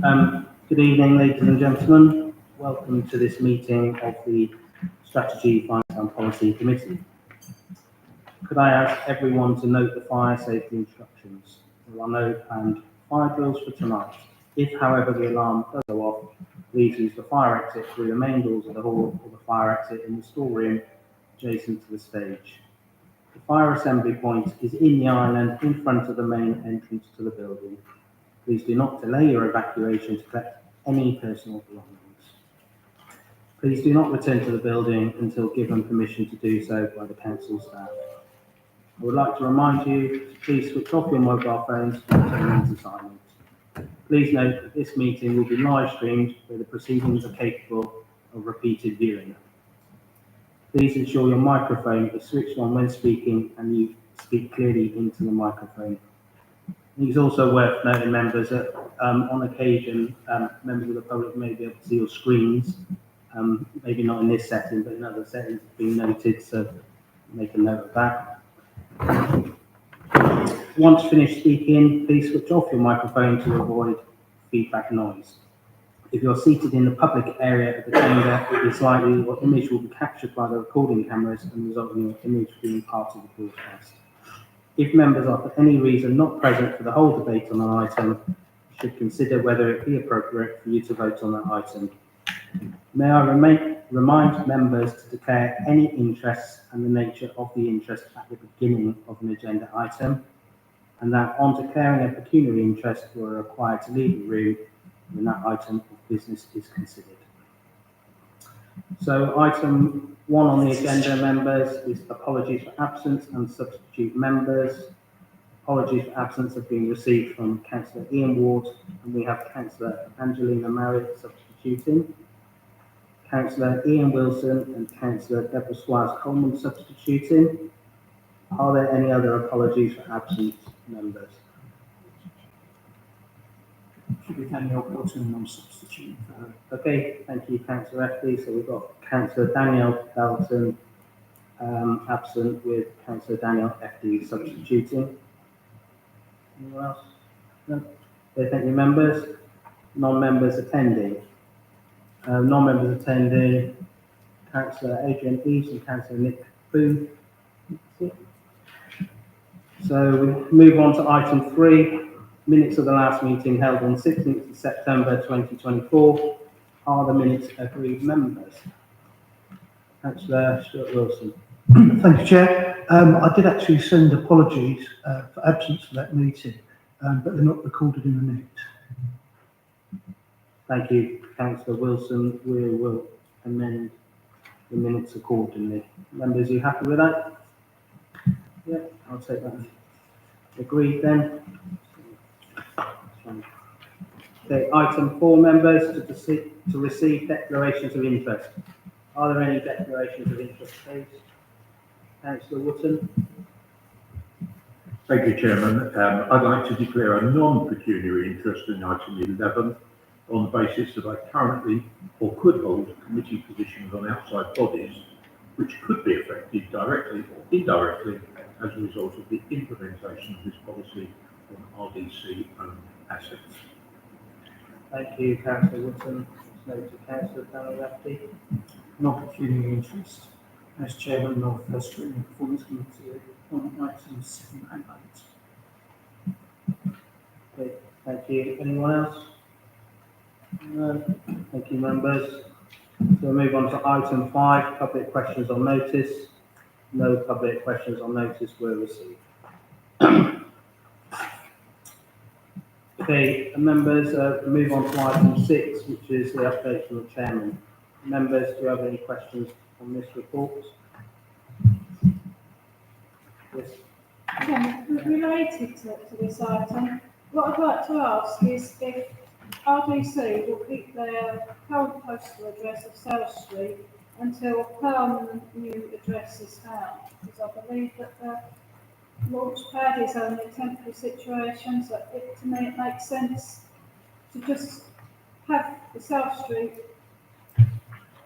Good evening, ladies and gentlemen. Welcome to this meeting of the Strategy, Finance and Policy Committee. Could I ask everyone to note the fire safety instructions? There are no planned fire drills for tonight. If, however, the alarm does go off, please use the fire exit through the main doors of the hall or the fire exit in the storeroom adjacent to the stage. The fire assembly point is in the island in front of the main entrance to the building. Please do not delay your evacuation to collect any personal belongings. Please do not return to the building until given permission to do so by the council staff. I would like to remind you to please switch off your mobile phones and turn them to silent. Please note that this meeting will be live streamed where the proceedings are capable of repeated viewing. Please ensure your microphone is switched on when speaking and you speak clearly into the microphone. It is also worth noting, members, that on occasion, members of the public may be able to see your screens, maybe not in this setting, but in other settings have been noted, so make a note of that. Once finished speaking, please switch off your microphone to avoid feedback noise. If you're seated in the public area of the chamber, it is likely your image will be captured by the recording cameras and result in your image being part of the broadcast. If members are for any reason not present for the whole debate on an item, you should consider whether it be appropriate for you to vote on that item. May I remind members to declare any interests and the nature of the interest at the beginning of an agenda item, and that on declaring a pecuniary interest, you are required to leave the room when that item of business is considered. So item 1 on the agenda, members, is apologies for absence and substitute members. Apologies for absence have been received from Councillor Ian Ward, and we have Councillor Angelina Marriott substituting, Councillor Ian Wilson and Councillor Deborah Squires-Coleman substituting. Are there any other apologies for absent members? Should be Daniel Pelton, I'm substituting for her. Okay, thank you, Councillor Effley. So we've got Councillor Daniel Pelton absent with Councillor Daniel Effley substituting. Anyone else? No? Okay, thank you, members. Non-members attending. Non-members attending, Councillor Adrian Eves and Councillor Nick Booth. So we move on to item 3. Minutes of the last meeting held on 16th of September 2024. Are the minutes agreed, members? Councillor Stuart Wilson. Thank you, Chair. I did actually send apologies for absence for that meeting, but they're not recorded in the minutes. Thank you, Councillor Wilson. We will amend the minutes accordingly. Members, are you happy with that? Yeah, I'll take that. Agreed then. Okay, item 4, members, to receive declarations of interest. Are there any declarations of interest, please? Councillor Wootton. Thank you, Chairman. I'd like to declare a non-pecuniary interest in item 11 on the basis that I currently or could hold committee positions on outside bodies which could be affected directly or indirectly as a result of the implementation of this policy on RDC owned assets. Thank you, Councillor Wootton. Note to Councillor Daniel. Non-pecuniary interest as Chairman of the Streaming Performance Committee on items 7 and 8. Okay, thank you. Anyone else? No. Thank you, members. So we'll move on to item 5, public questions on notice. No public questions on notice were received. Okay, members, move on to item 6, which is the update from the chairman. Members, do you have any questions on this report? Yes. Related to this item, what I'd like to ask is if RDC will keep their current postal address of South Street until a permanent new address is found, because I believe that the launch pad is only a temporary situation, so to me it makes sense to just have the South Street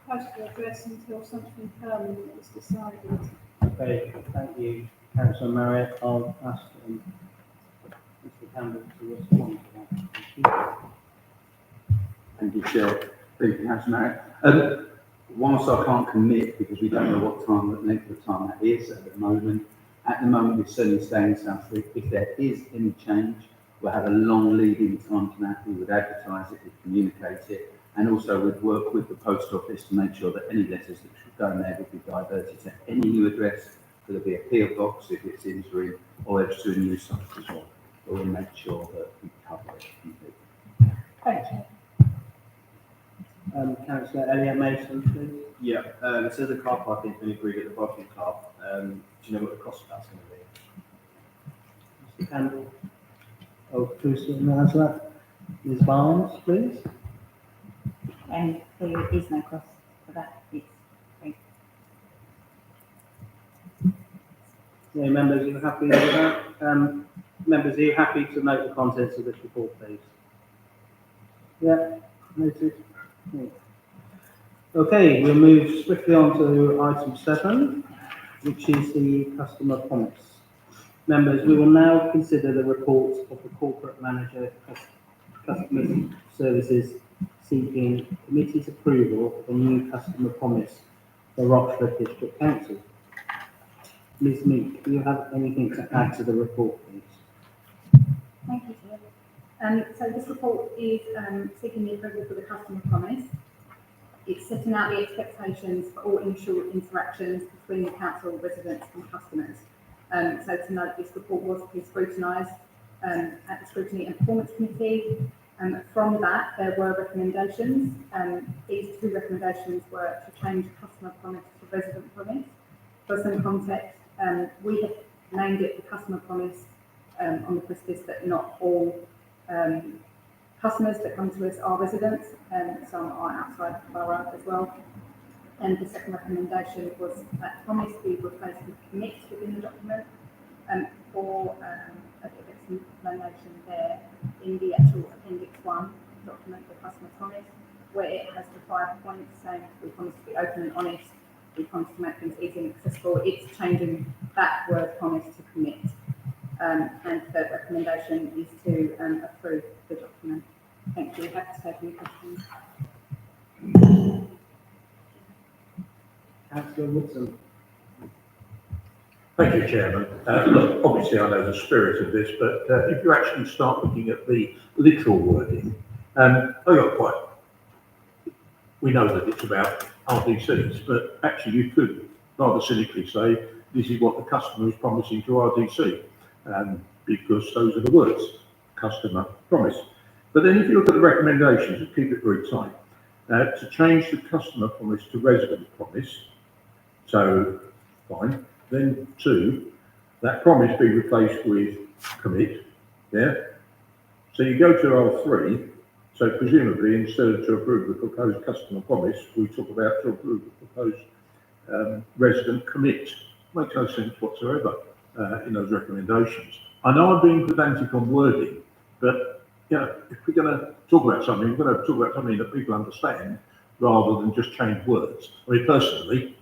postal address until something permanent is decided. Okay, thank you, Councillor Marriott. I'll ask Mr. Campbell to respond to that. Thank you, Chair. Thank you, Councillor Marriott. Whilst I can't commit, because we don't know what length of time that is at the moment, we're certainly staying in South Street. If there is any change, we'll have a long lead-in time to that. We would advertise it, we'd communicate it, and also we'd work with the post office to make sure that any letters that should go in there would be diverted to any new address. There'll be a PO box if it's interim, or it's to a new site as well. But we'll make sure that we cover it completely. Thank you. Councillor Elliott Mason, please. Yeah, it says the car parking has been agreed at the Barking Club. Do you know what the cost of that's going to be? Mr. Campbell. Oh, Tues, Councillor. Ms. Barnes, please. And there is no cost for that. It's free. Yeah, members, are you happy with that? Members, are you happy to note the contents of this report, please? Yeah, noted. Yeah. Okay, we'll move swiftly on to item 7, which is the customer promise. Members, we will now consider the report of the corporate manager customer services seeking committee's approval of a new customer promise for Rochford District Council. Ms. Meek, do you have anything to add to the report, please? Thank you, Chair. So this report is seeking the approval for the customer promise. It's setting out the expectations for all initial interactions between the council, residents and customers. So to note, this report was scrutinised at the Scrutiny and Performance Committee. From that, there were recommendations. These 2 recommendations were to change the customer promise to resident promise. For some context, we have named it the customer promise on the basis that not all customers that come to us are residents, some are outside the borough as well. And the second recommendation was that promise be replaced with commit within the document. For a bit of explanation there, in the actual Appendix 1 document, the customer promise, where it has the 5 points saying we promise to be open and honest, we promise to make things easy and accessible, it's changing that word promise to commit. And the third recommendation is to approve the document. Thank you. Happy to take any questions. Councillor Woodson. Thank you, Chairman. Look, obviously I know the spirit of this, but if you actually start looking at the literal wording, we know that it's about RDCs, but actually you could rather cynically say this is what the customer is promising to RDC, because those are the words, customer promise. But then if you look at the recommendations, and keep it very tight, to change the customer promise to resident promise, so fine. Then 2, that promise be replaced with commit, yeah? So you go to R3, so presumably instead of to approve the proposed customer promise, we talk about to approve the proposed resident commit. Makes no sense whatsoever in those recommendations. I know I'm being pedantic on wording, but you know, if we're going to talk about something, we're going to talk about something that people understand rather than just change words. I mean, personally,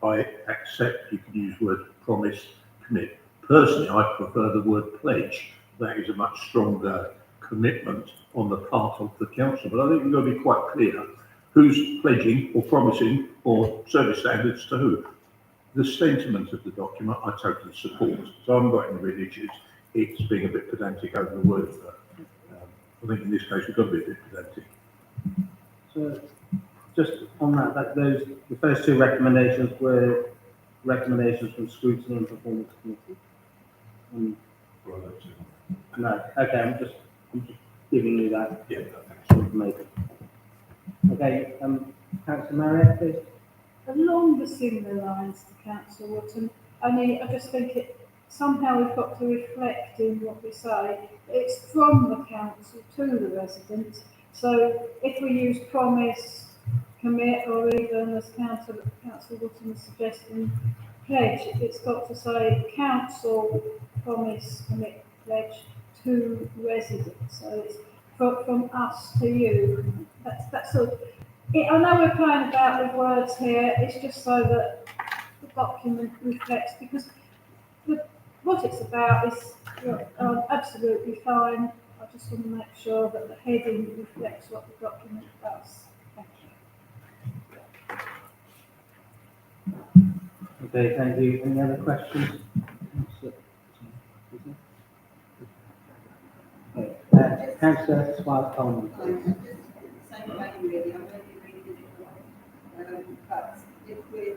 I accept you can use the word promise, commit. Personally, I prefer the word pledge. That is a much stronger commitment on the part of the council. But I think we've got to be quite clear who's pledging or promising or service standards to who. The sentiment of the document I totally support. So I haven't got any real issues. It's being a bit pedantic over the words. I think in this case we've got to be a bit pedantic. So just on that, the first 2 recommendations were recommendations from Scrutiny and Performance Committee. No, okay, I'm just giving you that information. Okay, Councillor Marriott, please. Along the similar lines to Councillor Wootton, I just think it somehow we've got to reflect in what we say. It's from the council to the residents. So if we use promise, commit, or even as Councillor Wootton is suggesting, pledge, it's got to say council, promise, commit, pledge to residents. So it's from us to you. That's sort of it. I know we're playing about with words here. It's just so that the document reflects, because what it's about is absolutely fine. I just want to make sure that the heading reflects what the document Okay, thank you. Any other questions? Okay, Councillor Swires-Coleman, please. Same way really, I'm only reading it right. But if we're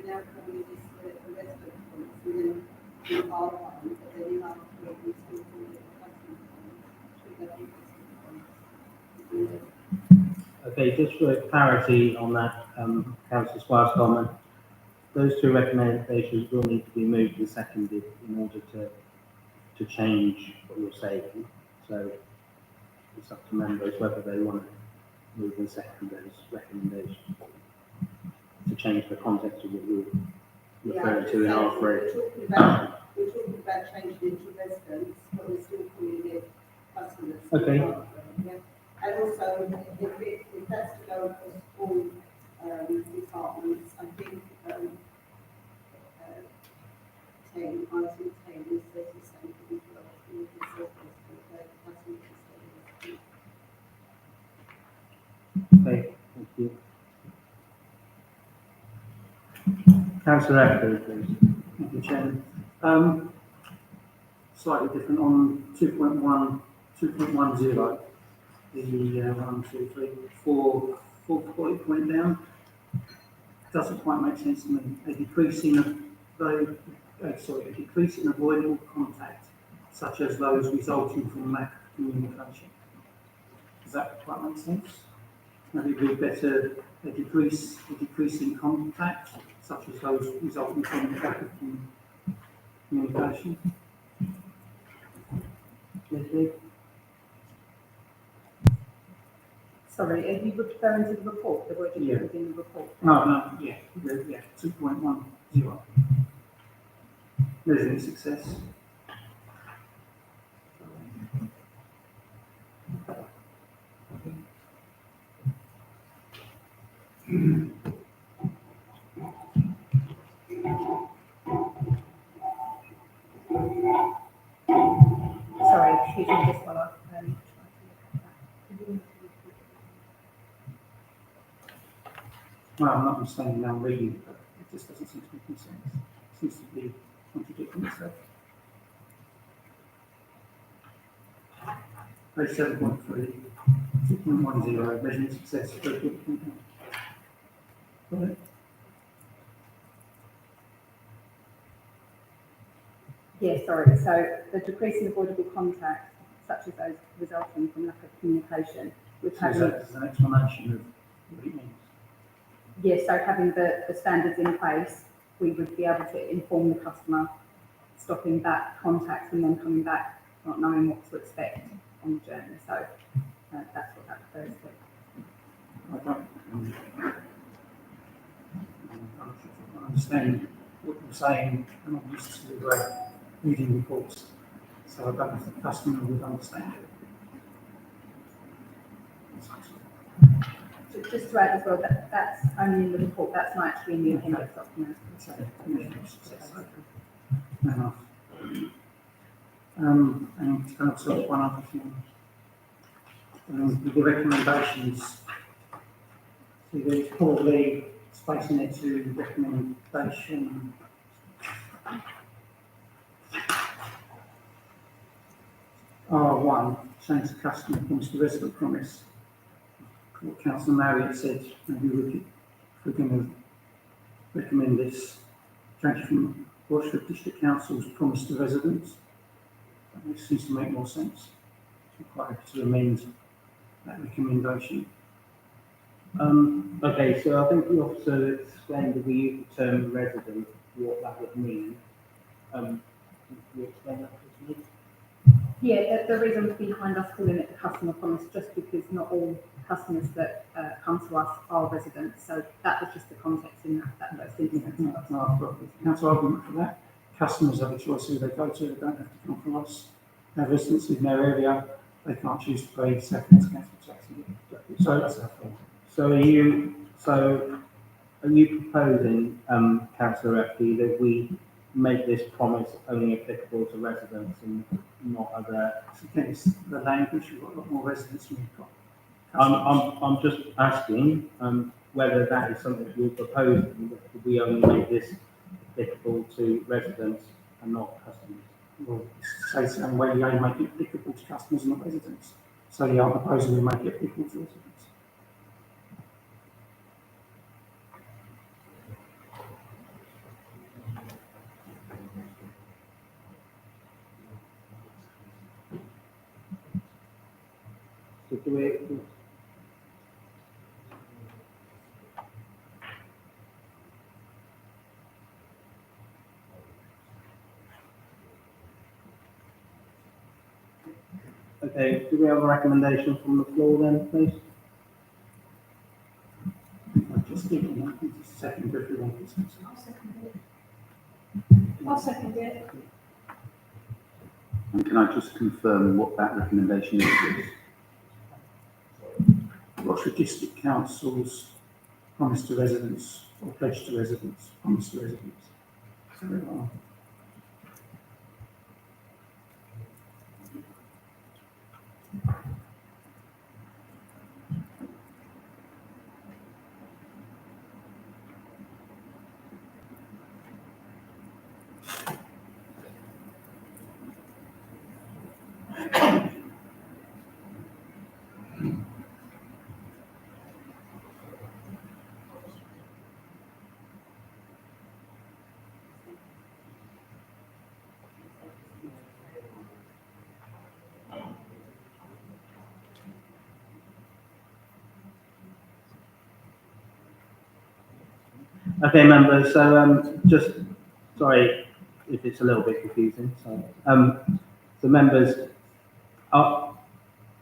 now calling this a resident policy, then we are one, but then in our way we still call it a customer policy. Should that be customer policy? Okay, just for clarity on that, Councillor Swires-Coleman, those two recommendations will need to be moved and seconded in order to change what you're saying. So it's up to members whether they want to move and second those recommendations to change the context of what you're referring to in R3. We're talking about changing it to residents, but we're still calling it customers. Okay. Yeah. And also, if that's to go across all departments, I think 10, item 10 is the same as well. We can say customer service. Okay, thank you. Councillor Eckford, please. Thank you, Chairman. Slightly different on 2.1, 2.10, the 1, 2, 3, 4, fourth bullet point down. Doesn't quite make sense to me. A decrease in avoidable contact, such as those resulting from lack of communication. Does that quite make sense? Maybe it would be better a decrease in contact, such as those resulting from lack of communication. Leslie? Sorry, are you referring to the report, the word you Yeah. put in the report? No, yeah, 2.10. Resident success. Sorry, excuse me, just while I try to look at that. Well, I'm not understanding now reading, but it just doesn't seem to make any sense. It seems to be contradicting itself. Page 7.3, 2.10, measuring success. Got it? Yeah, sorry. So the decrease in avoidable contact, such as those resulting from lack of communication, with So having, that's an explanation of what it means. yeah, so having the standards in place, we would be able to inform the customer, stopping that contact and then coming back, not knowing what to expect on the journey. So that's what that refers to. I don't understand what you're saying, and I'm used to reading reports, so I don't know if the customer would understand it. Just to add as well, that's only in the report, that's not actually in the appendix document. So, measuring success, okay. Fair enough. And also one other thing. With the recommendations, so there's probably space in there to recommendation. R1, change the customer promise to resident promise. What Councillor Marriott said, maybe if we're going to recommend this, change from Rochford District Council's promise to residents. That seems to make more sense. Required to amend that recommendation. Okay, so I think the officer explained that we use the term resident, what that would mean. Can you explain that to me? Yeah, the reason behind us calling it the customer promise, just because not all customers that come to us are residents, so that was just the context in that first instance. No, I've got the council argument for that. Customers have a choice who they go to, they don't have to come from us. They have residents in their area, they can't choose to pay second council tax. So that's our fault. So are you proposing, Councillor Efke, that we make this promise only applicable to residents and not other? Against the language, we've got a lot more residents than we've got. I'm just asking, whether that is something you're proposing, that we only make this applicable to residents and not customers? Well, say something where you only make it applicable to customers and not residents. So you are proposing to make it applicable to residents. So do we, okay, do we have a recommendation from the floor then, please? I just think that it's a second if you want to. I'll second it. I'll second it. And can I just confirm what that recommendation is, please? Rochford District Council's promise to residents or pledge to residents, promise to residents. So, Okay, members, so, just, sorry if it's a little bit confusing, so members,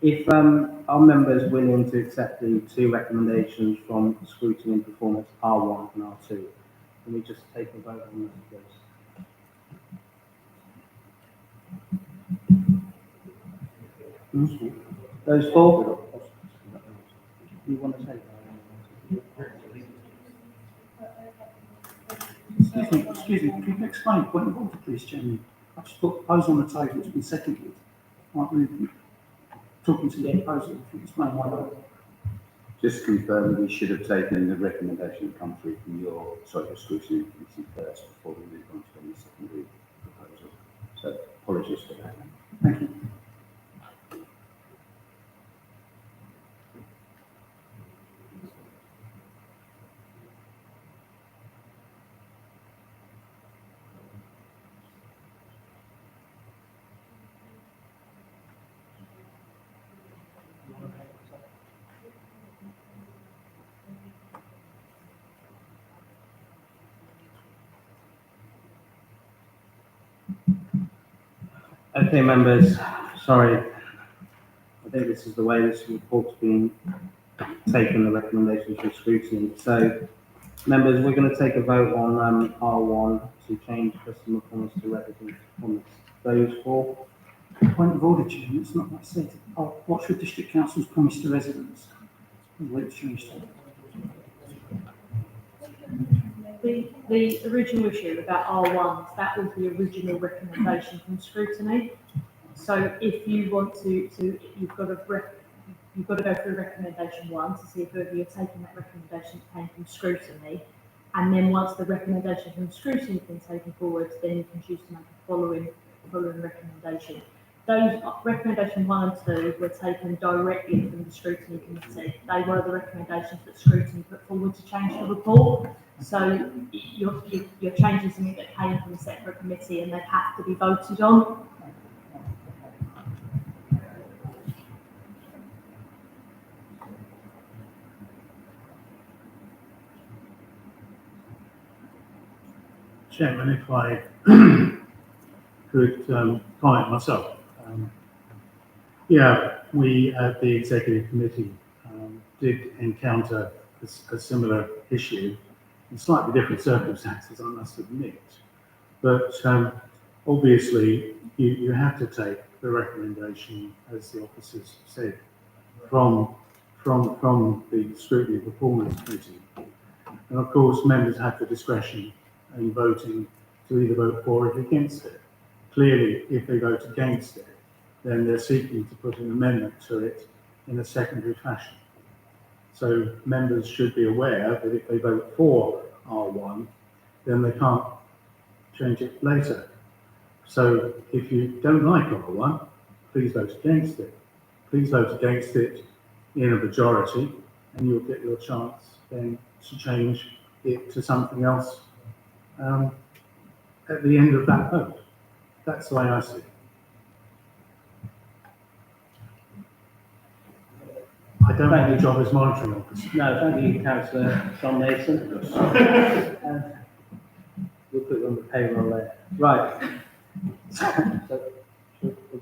if, are members willing to accept the two recommendations from scrutiny and performance R1 and R2? Can we just take a vote on that, please? Those for? You want to take that? excuse me, can you explain the point of order, please, Chairman? I've just put proposal on the table, it's been seconded. Aren't we talking to the proposal? If you explain why not? Just confirm we should have taken the recommendation that come through from your scrutiny committee first before we move on to any secondary proposal. So apologies for that. Thank you. Okay, members, sorry. I think this is the way this report's been taken, the recommendations from scrutiny. So, members, we're going to take a vote on R1 to change customer promise to resident promise. Those for? Point of order, Chairman, it's not what I said. Rochford District Council's promise to residents. We've changed it. The original issue about R1, that was the original recommendation from scrutiny. So if you want to you've got to go through recommendation 1 to see if whether you're taking that recommendation that came from scrutiny, and then once the recommendation from scrutiny has been taken forward, then you can choose to make a following recommendation. Those recommendation 1 and 2 were taken directly from the scrutiny committee. They were the recommendations that scrutiny put forward to change the report. So you're changing something that came from a separate committee and they have to be voted on. Chairman, if I could comment myself. Yeah, we at the Executive Committee did encounter a similar issue in slightly different circumstances, I must admit. But obviously, you have to take the recommendation, as the officers said, from the Scrutiny and Performance Committee. And of course, members have the discretion in voting to either vote for or against it. Clearly, if they vote against it, then they're seeking to put an amendment to it in a secondary fashion. So members should be aware that if they vote for R1, then they can't change it later. So if you don't like R1, please vote against it. Please vote against it in a majority, and you'll get your chance then to change it to something else at the end of that vote. That's the way I see it. I don't have a job as monitoring officer. No, thank you, Councillor John Mason. We'll put you on the payroll there. Right. So, have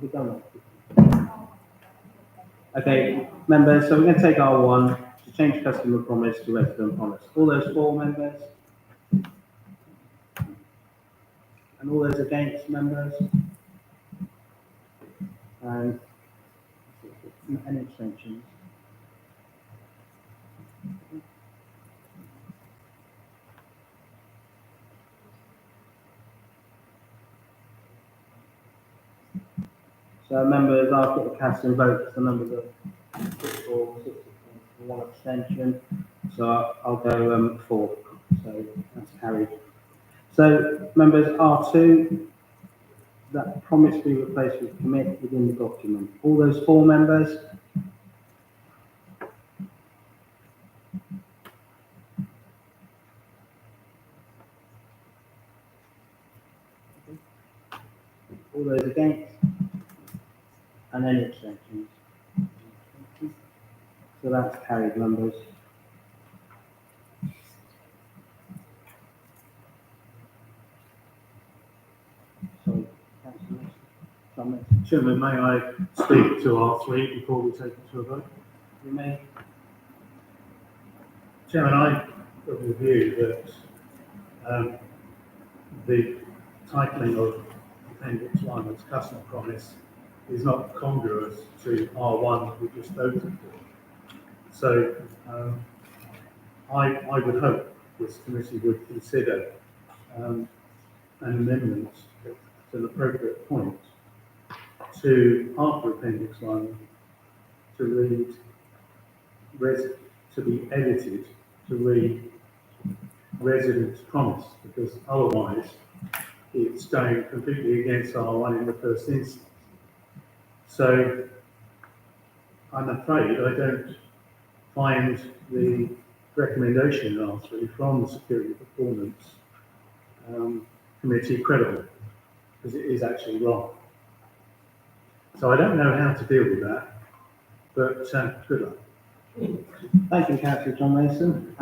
we done that? Okay, members, so we're going to take R1 to change customer promise to resident promise. All those for, members? And all those against, members? And any abstentions? So members, after the casting votes, the numbers are 6 for, 6 for, 1 abstention. So I'll go 4. So that's carried. So members, R2, that promise be replaced with commit within the document. All those for, members? All those against? And any abstentions? So that's carried, members. Sorry, Councillor Mason. Chairman, may I speak to R3 before we take it to a vote? You may. Chairman, I of the view that the titling of Appendix 1 as customer promise is not congruous to R1 we just voted for. So I would hope this committee would consider an amendment at an appropriate point to, after Appendix 1, to read, to be edited to read residence promise, because otherwise it's going completely against R1 in the first instance. So I'm afraid I don't find the recommendation in R3 from the Security Performance Committee credible, because it is actually wrong. So I don't know how to deal with that, but good luck. Thank you, Councillor John Mason.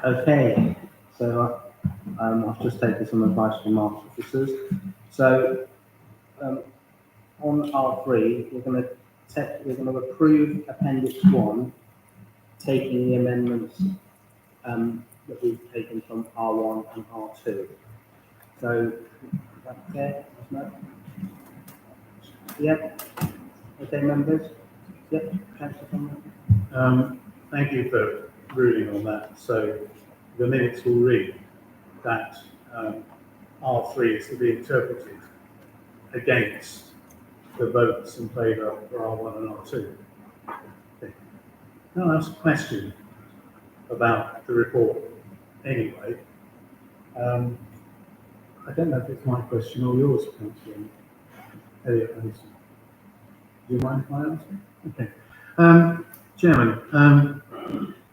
Okay, so I've just taken some advice from our officers. So on R3, we're going to approve Appendix 1, taking the amendments that we've taken from R1 and R2. So is that okay? No? Yep. Okay, members. Yep. Councillor Conway. Thank you for ruling on that. So the minutes will read that R3 is to be interpreted against the votes in favour for R1 and R2. Okay. Now I'll ask a question about the report anyway. I don't know if it's my question or yours, Councillor Elliott. Do you mind if I answer? Okay. Chairman,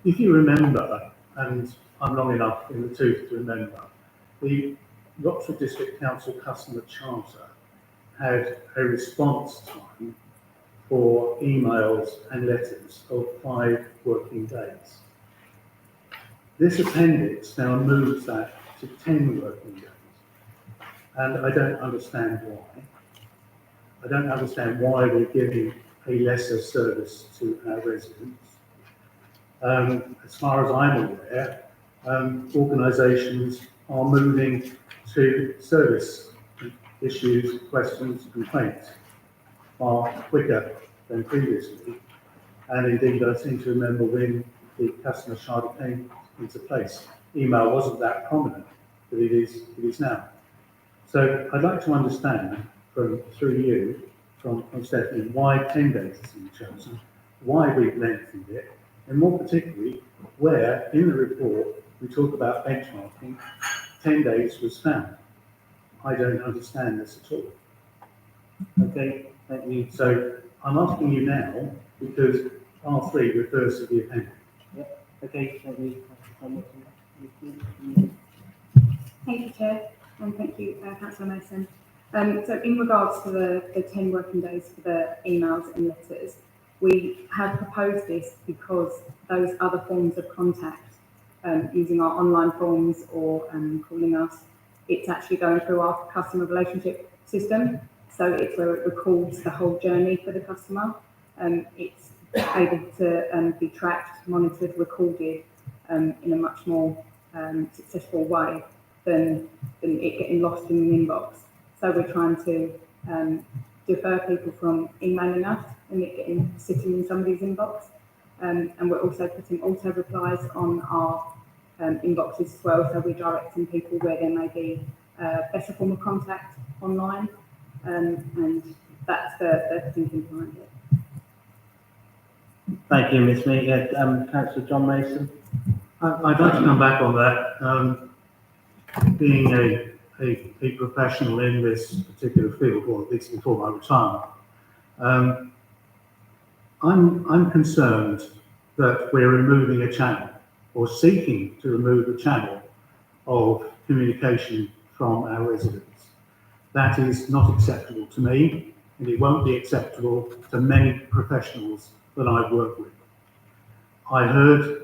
if you remember, and I'm long enough in the tooth to remember, the Rochford District Council Customer Charter had a response time for emails and letters of 5 working days. This appendix now moves that to 10 working days. And I don't understand why. I don't understand why we're giving a lesser service to our residents. As far as I'm aware, organisations are moving to service issues, questions, complaints far quicker than previously. And indeed, I seem to remember when the customer charter came into place, email wasn't that prominent, but it is now. So I'd like to understand through you, from Stephanie, why 10 days has been chosen, why we've lengthened it, and more particularly, where in the report we talk about benchmarking, 10 days was found. I don't understand this at all. Okay, thank you. So I'm asking you now because R3 refers to the appendix. Okay, thank you. Thank you, Chair, and thank you, Councillor Mason. So in regards to the 10 working days for the emails and letters, we have proposed this because those other forms of contact, using our online forms or calling us, it's actually going through our customer relationship system. So it's where it records the whole journey for the customer. It's able to be tracked, monitored, recorded in a much more successful way than it getting lost in an inbox. So we're trying to defer people from emailing us and it getting sitting in somebody's inbox. And we're also putting auto replies on our inboxes as well. So we're directing people where there may be a better form of contact online. And that's the thinking behind it. Thank you, Ms. Mead. Councillor John Mason. I'd like to come back on that. Being a professional in this particular field, or at least before my retirement, I'm concerned that we're removing a channel, or seeking to remove a channel of communication from our residents. That is not acceptable to me, and it won't be acceptable to many professionals that I've worked with. I heard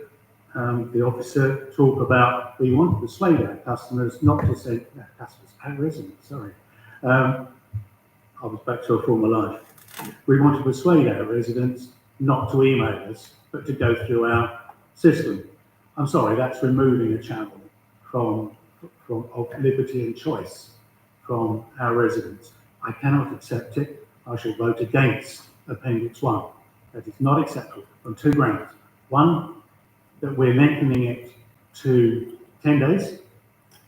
the officer talk about we want to persuade our customers not to send our residents, sorry. I was back to a former life. We want to persuade our residents not to email us, but to go through our system. I'm sorry, that's removing a channel of liberty and choice from our residents. I cannot accept it. I shall vote against Appendix 1. That is not acceptable on 2 grounds. One, that we're lengthening it to 10 days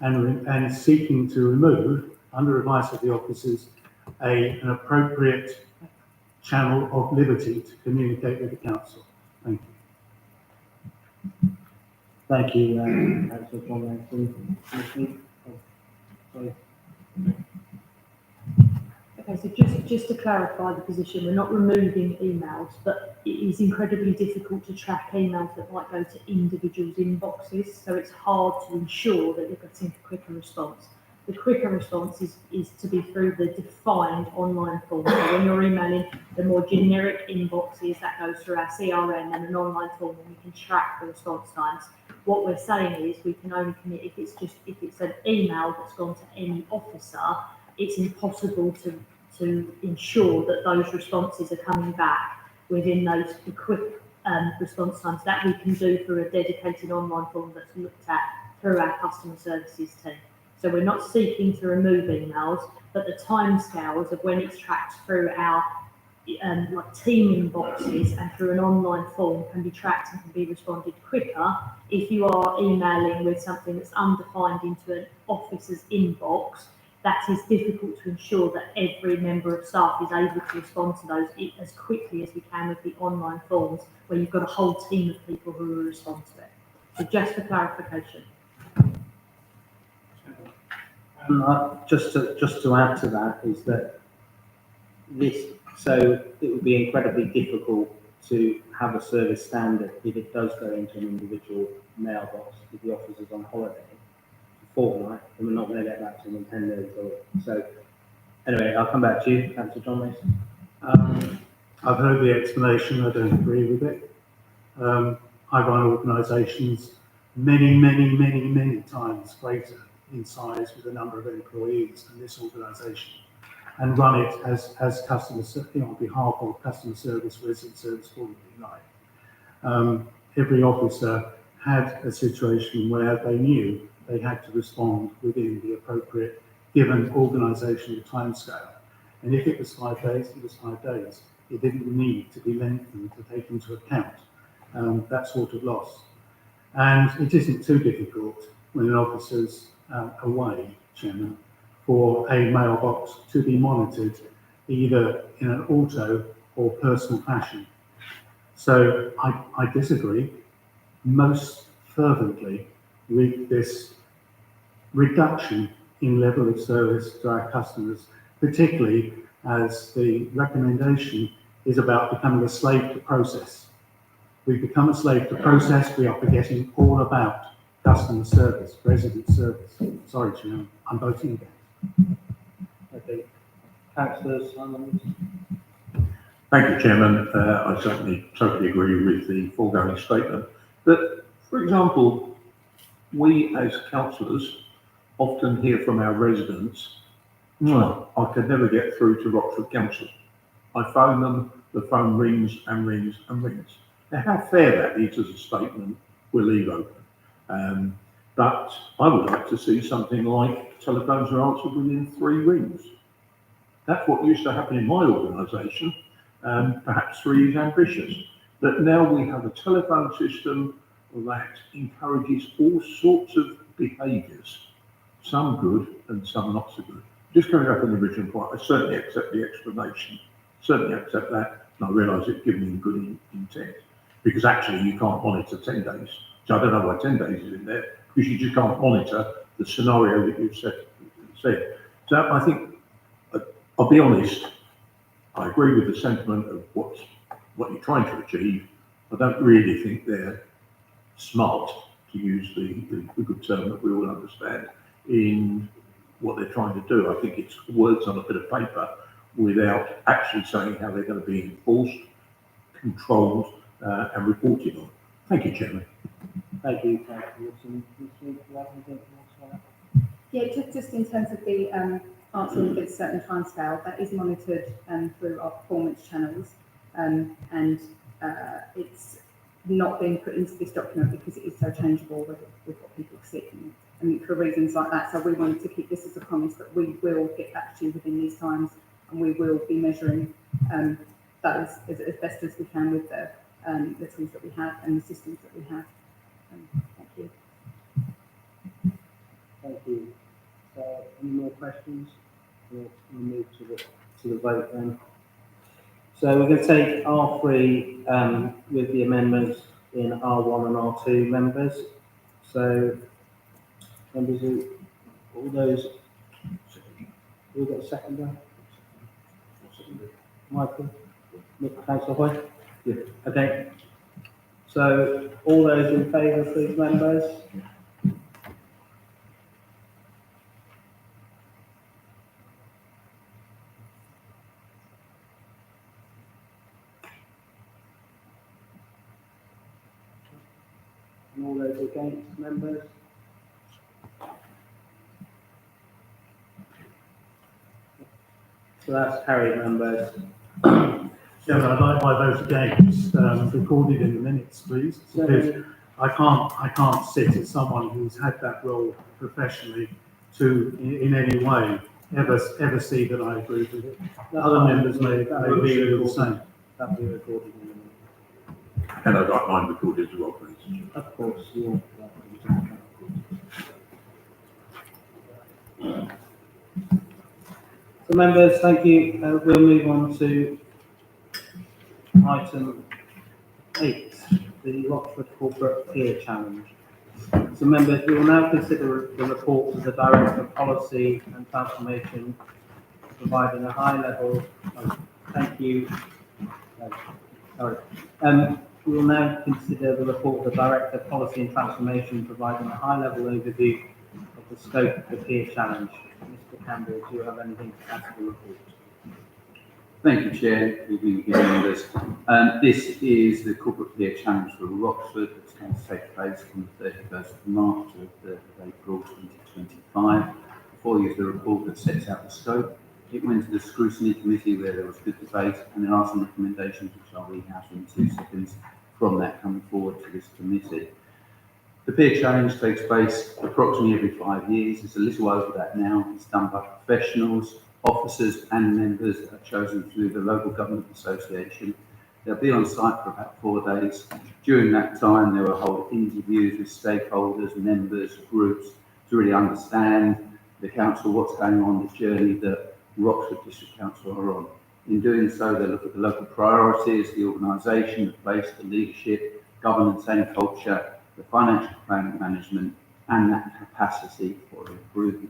and seeking to remove, under advice of the officers, an appropriate channel of liberty to communicate with the council. Thank you. Thank you, Councillor John Mason. Ms. Mead? Sorry. Okay, so just to clarify the position, we're not removing emails, but it is incredibly difficult to track emails that might go to individuals' inboxes, so it's hard to ensure that you're getting a quicker response. The quicker response is to be through the defined online form. So when you're emailing the more generic inboxes, that goes through our CRM and an online form, and we can track the response times. What we're saying is we can only commit if it's an email that's gone to any officer, it's impossible to ensure that those responses are coming back within those quick response times. That we can do through a dedicated online form that's looked at through our customer services team. So we're not seeking to remove emails, but the timescales of when it's tracked through our like team inboxes and through an online form can be tracked and can be responded quicker. If you are emailing with something that's undefined into an officer's inbox, that is difficult to ensure that every member of staff is able to respond to those as quickly as we can with the online forms, where you've got a whole team of people who will respond to it. So just for clarification. Just to add to that is that so it would be incredibly difficult to have a service standard if it does go into an individual mailbox if the officer's on holiday for fortnight, and we're not going to get back to them in 10 days. So anyway, I'll come back to you, Councillor John Mason. I've heard the explanation, I don't agree with it. I run organisations many times greater in size with the number of employees than this organisation, and run it as customer on behalf of customer service, resident service, call it what you like. Every officer had a situation where they knew they had to respond within the appropriate given organisational timescale. And if it was 5 days, it was 5 days. It didn't need to be lengthened to take into account that sort of loss. And it isn't too difficult when an officer's away, Chairman, for a mailbox to be monitored either in an auto or personal fashion. So I disagree most fervently with this reduction in level of service to our customers, particularly as the recommendation is about becoming a slave to process. We've become a slave to process, we are forgetting all about customer service, resident service. Sorry, Chairman, I'm voting against. Okay. Councillors, Thank you, Chairman. I certainly totally agree with the foregoing statement. But, for example, we as councillors often hear from our residents, "No, I could never get through to Rochford Council. I phone them, the phone rings and rings and rings." Now, how fair that is as a statement, we'll leave open. But I would like to see something like telephones are answered within 3 rings. That's what used to happen in my organisation. Perhaps 3 is ambitious. But now we have a telephone system that encourages all sorts of behaviours, some good and some not so good. Just coming up on the original point, I certainly accept the explanation, certainly accept that, and I realise it's given in good intent, because actually you can't monitor 10 days. So I don't know why 10 days is in there, because you just can't monitor the scenario that you've said. So I think, I'll be honest, I agree with the sentiment of what you're trying to achieve. I don't really think they're smart, to use the good term that we all understand, in what they're trying to do. I think it's words on a bit of paper without actually saying how they're going to be enforced, controlled, and reported on. Thank you, Chairman. thank you, Councillor Wilson. Yeah, just in terms of the answering within a certain timescale, that is monitored through our performance channels, and it's not being put into this document because it is so changeable with what people see, and for reasons like that. So we wanted to keep this as a promise that we will get back to you within these times, and we will be measuring those as best as we can with the tools that we have and the systems that we have. Thank you. Thank you. Any more questions? We'll move to the vote then. So we're going to take R3 with the amendments in R1 and R2 members. So members, all those, we've got a seconder? Michael? Councillor Hoy? Yeah. Okay. So all those in favour, please, members? And all those against, members? So that's carried, members. Chairman, I'd like my vote against recorded in the minutes, please, because I can't sit as someone who's had that role professionally to in any way ever see that I agree with it. Other members may be the same. That'll be recorded in the minutes. And I'd like mine recorded as well, please. Of course, you're welcome. So members, thank you. We'll move on to item 8, the Rochford Corporate Peer Challenge. So members, we will now consider the report of the Director of Policy and Transformation, providing a high level of, thank you. Sorry. We will now consider the report of the Director of Policy and Transformation, providing a high level overview of the scope of the peer challenge. Mr. Campbell, do you have anything to add to the report? Thank you, Chair. Good evening, members. This is the corporate peer challenge for Roxford that's going to take place from the 31st of March to the 3rd of April 2025. Before you is the report that sets out the scope. It went to the scrutiny committee where there was good debate, and there are some recommendations which I'll read out in 2 seconds from that coming forward to this committee. The peer challenge takes place approximately every 5 years. It's a little over that now. It's done by professionals, officers and members that are chosen through the local government association. They'll be on site for about 4 days. During that time, they will hold interviews with stakeholders, members, groups to really understand the council, what's going on, the journey that Roxford District Council are on. In doing so, they look at the local priorities, the organisation, the place, the leadership, governance and culture, the financial planning management, and that capacity for improvement.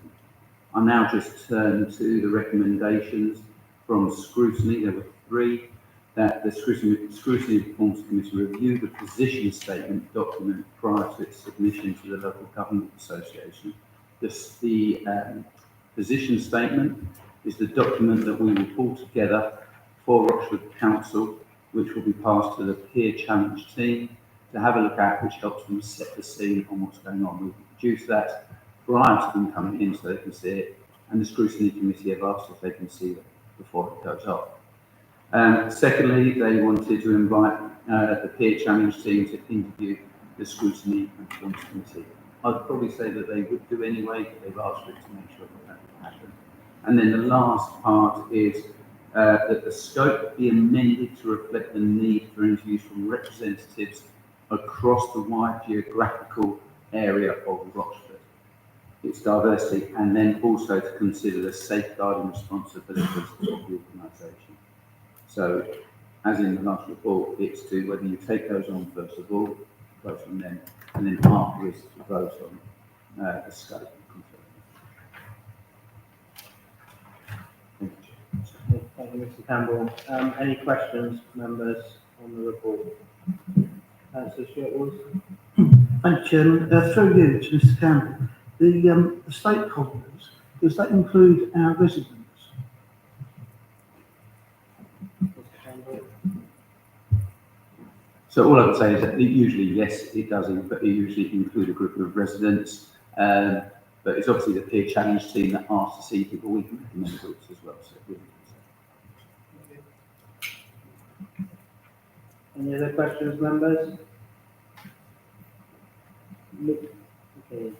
I now just turn to the recommendations from scrutiny. There were 3 that the scrutiny performance committee review the position statement document prior to its submission to the local government association. The position statement is the document that we will pull together for Roxford Council, which will be passed to the peer challenge team to have a look at, which helps them set the scene on what's going on. We'll produce that prior to them coming in so they can see it, and the scrutiny committee have asked if they can see it before it goes off. Secondly, they wanted to invite the peer challenge team to interview the scrutiny and performance committee. I'd probably say that they would do anyway, but they've asked for it to make sure that will happen. And then the last part is that the scope be amended to reflect the need for interviews from representatives across the wide geographical area of Roxford, its diversity, and then also to consider the safeguarding responsibilities of the organisation. So, as in the last report, it's to whether you take those on first of all, vote on them, and then afterwards to vote on the scope. Thank you, Mr. Campbell. Any questions, members, on the report? Councillor Stuart-Walls. Thank you, Chairman. Through you to Mr. Campbell. The stakeholders, does that include our residents? Mr. Campbell. So all I would say is that usually, yes, it does, but it usually include a group of residents. But it's obviously the peer challenge team that asks to see people. We can recommend groups as well. So Any other questions, members? Okay.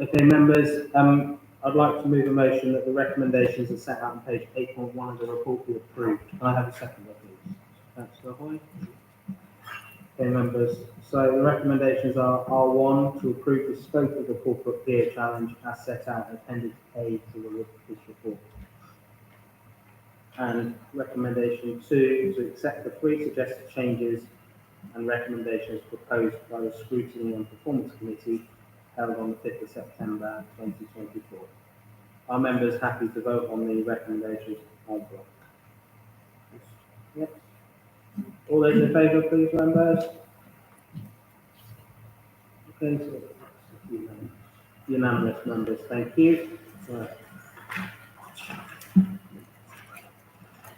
Okay, members, I'd like to move a motion that the recommendations are set out on page 8.1 of the report be approved. Can I have a second, please? Councillor Hoy. Okay, members, so the recommendations are R1, to approve the scope of the corporate peer challenge as set out in Appendix A to this report. And recommendation 2, to accept the 3 suggested changes and recommendations proposed by the Scrutiny and Performance Committee held on the 5th of September 2024. Are members happy to vote on the recommendations en bloc? Yep. All those in favour, please, members? Okay, so unanimous, members, thank you. Right.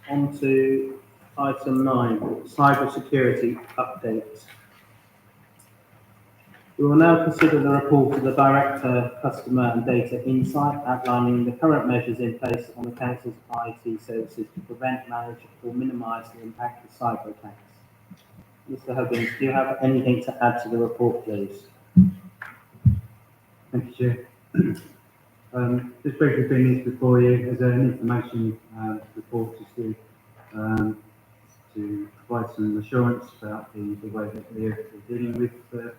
On to item 9, cyber security update. We will now consider the report of the Director, Customer and Data Insight outlining the current measures in place on the Council's IT services to prevent, manage or minimise the impact of cyber attacks. Mr. Huggins, do you have anything to add to the report, please? Thank you, Chair. This briefing thing is before you as an information report to provide some assurance about the way that we're dealing with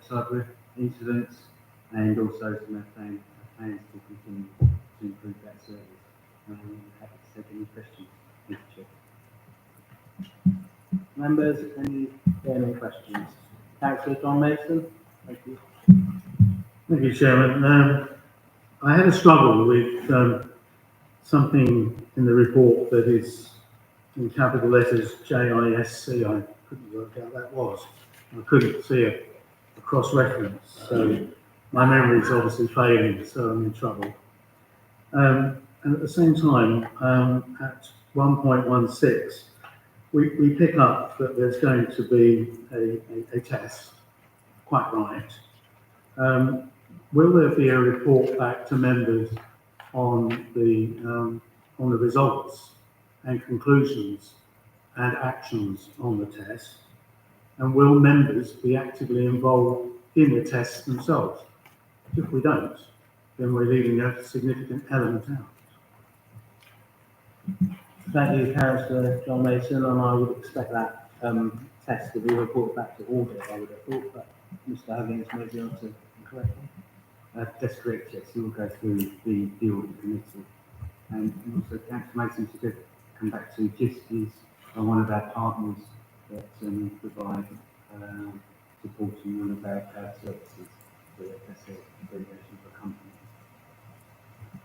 cyber incidents, and also to maintain plans to continue to improve that service. Happy to take any questions. Thank you, Chair. Members, any burning questions? Councillor John Mason, thank you. Thank you, Chairman. I had a struggle with something in the report that is in capital letters JISC. I couldn't work out what that was. I couldn't see a cross-reference, so my memory is obviously failing, so I'm in trouble. And at the same time, at 1.16, we pick up that there's going to be a test, quite right. Will there be a report back to members on the results and conclusions and actions on the test? And will members be actively involved in the tests themselves? If we don't, then we're leaving a significant element out. Thank you, Councillor John Mason, and I would expect that test to be reported back to audit, I would have thought, but Mr. Huggins may be able to correct me. That's correct, yes, it will go through the audit committee. And also, Councillor Mason, to come back to GIST is one of our partners that provide supporting one of our services. So that's a donation for company.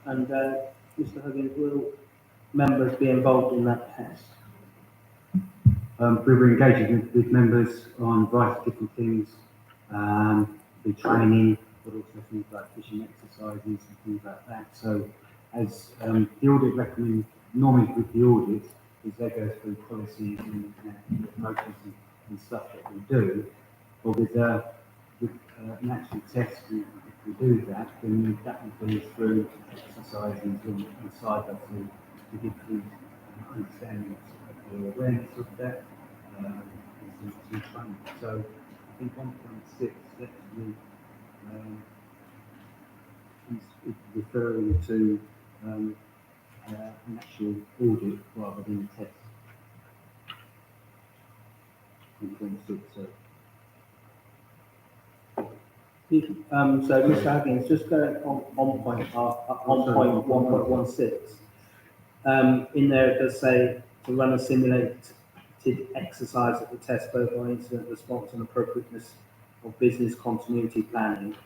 And Mr. Huggins, will members be involved in that test? We were engaging with members on a variety of different things, the training, but also things like fishing exercises and things like that. So as the audit recommends, normally with the audit, is they go through policies and approaches and stuff that we do. But with an actual test, if we do that, then that would be through exercises and cyber to give you understanding of the awareness of that and some training. So I think 1.6 actually is referring to an actual audit rather than a test. 1.6, so. So Mr. Huggins, just going on point 1.16, in there it does say to run a simulated exercise at the test both on incident response and appropriateness of business continuity planning.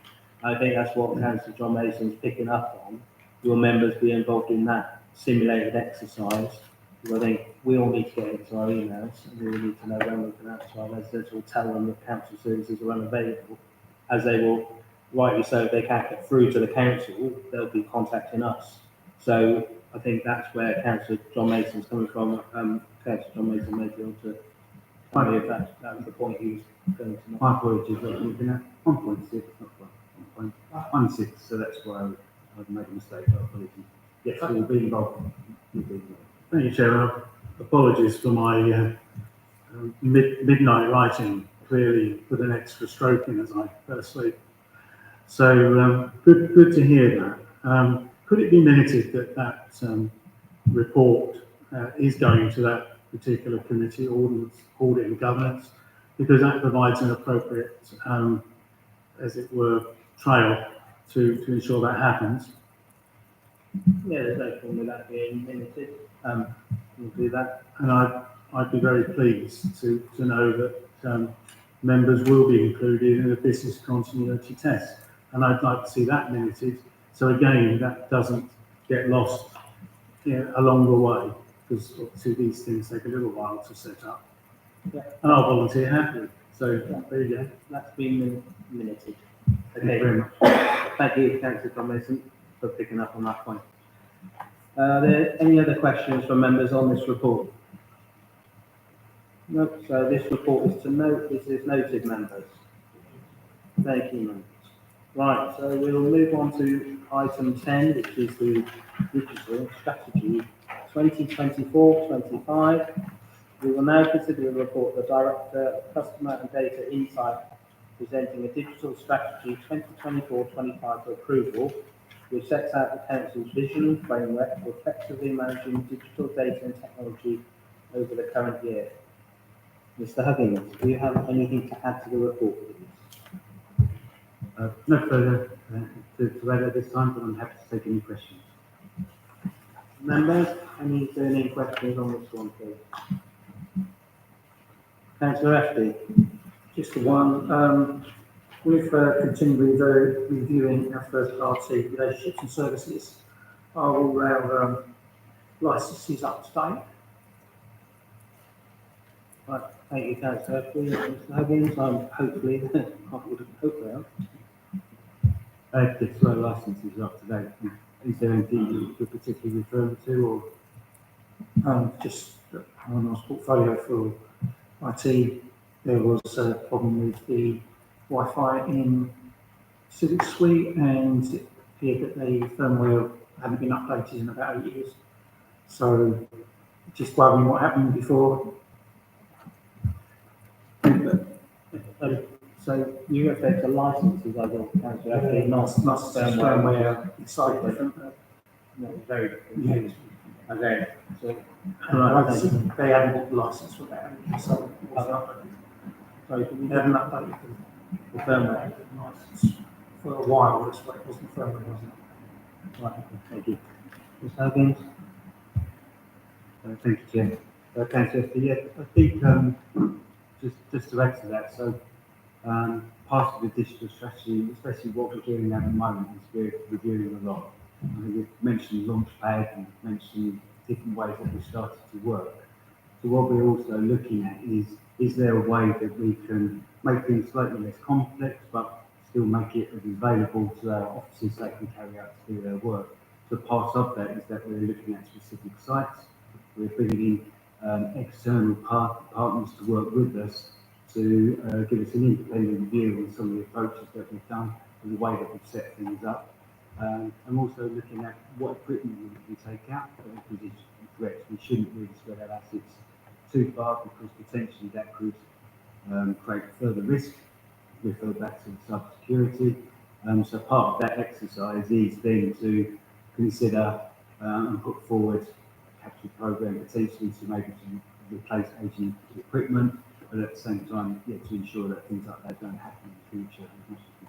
I think that's what Councillor John Mason's picking up on. Will members be involved in that simulated exercise? Because I think we all need to get into our emails and we all need to know when we can answer our residents or tell them that council services are unavailable, as they will, rightly so, if they can't get through to the council, they'll be contacting us. So I think that's where Councillor John Mason's coming from. Councillor John Mason may be able to tell me if that was the point he was going to make. My apologies, we're looking at 1.6, not 1.16, so that's why I've made a mistake. Apologies. Yes, we'll be involved. Thank you, Chairman. Apologies for my midnight writing. Clearly put an extra stroke in as I fell asleep. So good to hear that. Could it be minuted that report is going to that particular committee, audit and governance, because that provides an appropriate, as it were, trail to ensure that happens. Yeah, there's no problem with that being minuted. We'll do that. And I'd be very pleased to know that members will be included in a business continuity test. And I'd like to see that minuted. So again, that doesn't get lost along the way, because obviously these things take a little while to set up. Yeah. And I'll volunteer happily. So there you go. That's been minuted. Thank you very much. Thank you, Councillor John Mason, for picking up on that point. Are there any other questions from members on this report? No, so this report is noted, members. Thank you, members. Right, so we'll move on to item 10, which is the digital strategy 2024-25. We will now consider the report of the Director of Customer and Data Insight presenting a digital strategy 2024-25 for approval, which sets out the Council's vision and framework for effectively managing digital data and technology over the current year. Mr. Huggins, do you have anything to add to the report, please? No further to add at this time, but I'm happy to take any questions. Members, any burning questions on this one, please? Councillor Efty. Just the one. We've continued reviewing our third-party relationships and services. Are all our licences up to date. Right, thank you, Councillor Humphrey. Mr. Huggins, hopefully, I would hope they are. The flow licenses are up to date. Is there anything you're particularly referring to, or? Just on our portfolio for IT, there was a problem with the Wi-Fi in Civic Suite, and it appeared that the firmware hadn't been updated in about 8 years. So, just wondering what happened before. So you refer to licenses, I think, Councillor Humphrey, not Firmware inside different. very Yeah. different. Okay, so, They hadn't bought the license for that, so it wasn't updated. sorry, can we They have hadn't updated the firmware? the license for a while, that's why it wasn't firmware, wasn't it? Right, okay, thank you. Mr. Huggins? Thank you, Chair. Councillor Humphrey, yeah, I think, just to add to that, so, part of the digital strategy, especially what we're doing at the moment, is we're reviewing a lot. I think we've mentioned Launchpad and mentioned different ways that we started to work. So what we're also looking at is there a way that we can make things slightly less complex, but still make it available to our officers so they can carry out to do their work. So part of that is that we're looking at specific sites. We're bringing in external partners to work with us to give us an independent view on some of the approaches that we've done and the way that we've set things up. I'm also looking at what equipment we can take out, because it's correct, we shouldn't really spread our assets too far, because potentially that could create further risk. Refer back to the cybersecurity. So part of that exercise is then to consider and put forward a capital program potentially to maybe to replace aging equipment, but at the same time, yeah, to ensure that things like that don't happen in the future as much as we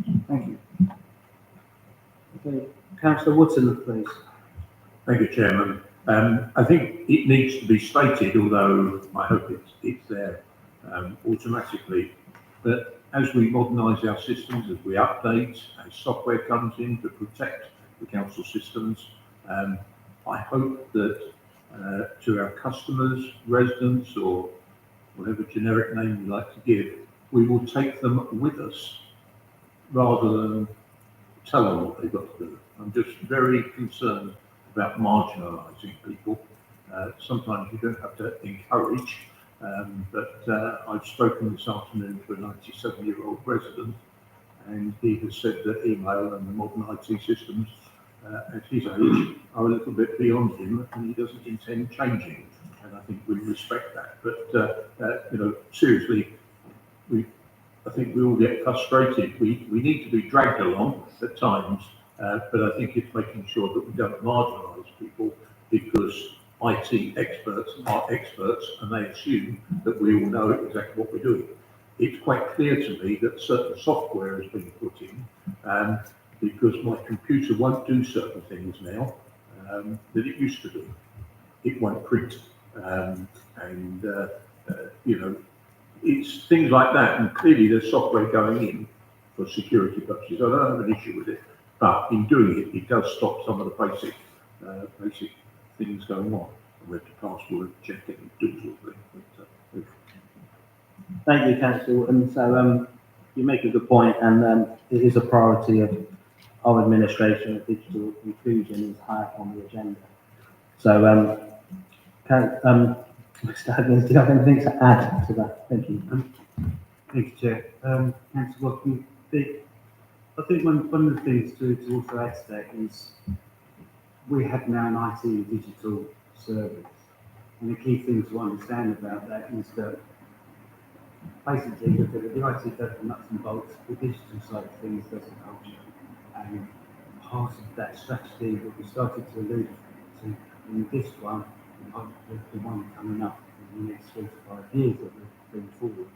can. Thank you. Okay, Councillor Wootton, please. Thank you, Chairman. I think it needs to be stated, although I hope it's there automatically, that as we modernise our systems, as we update, as software comes in to protect the council systems, I hope that to our customers, residents, or whatever generic name you like to give, we will take them with us rather than tell them what they've got to do. I'm just very concerned about marginalising people. Sometimes you don't have to encourage, but I've spoken this afternoon to a 97-year-old resident, and he has said that email and the modern IT systems at his age are a little bit beyond him, and he doesn't intend changing. And I think we respect that. But seriously, I think we all get frustrated. We need to be dragged along at times, but I think it's making sure that we don't marginalise people, because IT experts are experts and they assume that we all know exactly what we're doing. It's quite clear to me that certain software has been put in, because my computer won't do certain things now that it used to do. It won't print, it's things like that, and clearly there's software going in for security purposes. I don't have an issue with it, but in doing it, it does stop some of the basic things going on. We have to password check it and do sort of thing. Thank you, Councillor. And so you make a good point, and it is a priority of our administration that digital inclusion is high on the agenda. So, Mr. Huggins, do you have anything to add to that? Thank you. Thank you, Chair. Councillor Watson, I think one of the things to also add to that is we have now an IT and digital service, and the key thing to understand about that is that basically the IT does the nuts and bolts, the digital side of things does the culture, and part of that strategy that we started to allude to in this one, the one coming up in the next 3 to 5 years that we're bringing forward,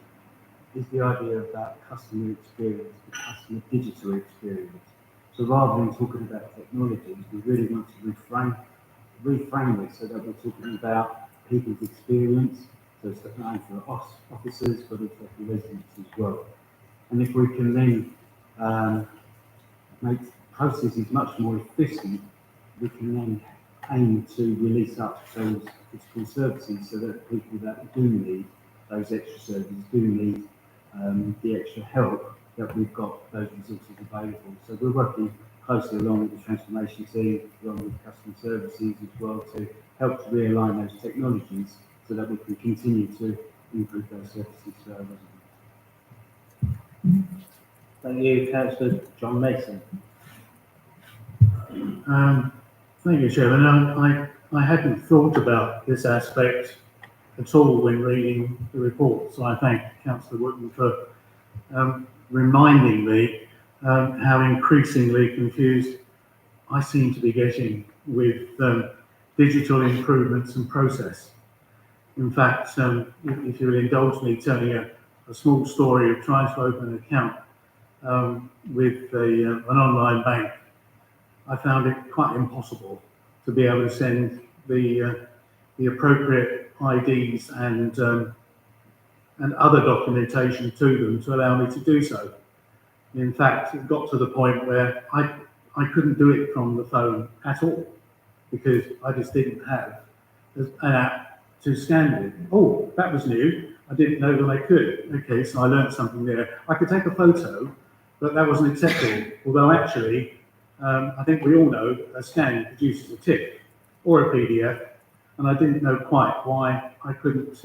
is the idea about customer experience, the customer digital experience. So rather than talking about technologies, we really want to reframe it so that we're talking about people's experience, so it's not only for officers, but also for residents as well. And if we can then make processes much more efficient we can then aim to release up those physical services so that people that do need those extra services, do need the extra help, that we've got those resources available. So we're working closely along with the transformation team, along with customer services as well, to help to realign those technologies so that we can continue to improve those services to our residents. Thank you, Councillor John Mason. Thank you, Chairman. I hadn't thought about this aspect at all when reading the report, so I thank Councillor Wootton for reminding me how increasingly confused I seem to be getting with digital improvements and process. In fact, if you'll indulge me telling a small story of trying to open an account with an online bank, I found it quite impossible to be able to send the appropriate IDs and other documentation to them to allow me to do so. In fact, it got to the point where I couldn't do it from the phone at all because I just didn't have an app to scan with. Oh, that was new. I didn't know that I could. Okay, so I learned something there. I could take a photo, but that wasn't acceptable. Although actually, I think we all know a scan produces a TIFF or a PDF, and I didn't know quite why I couldn't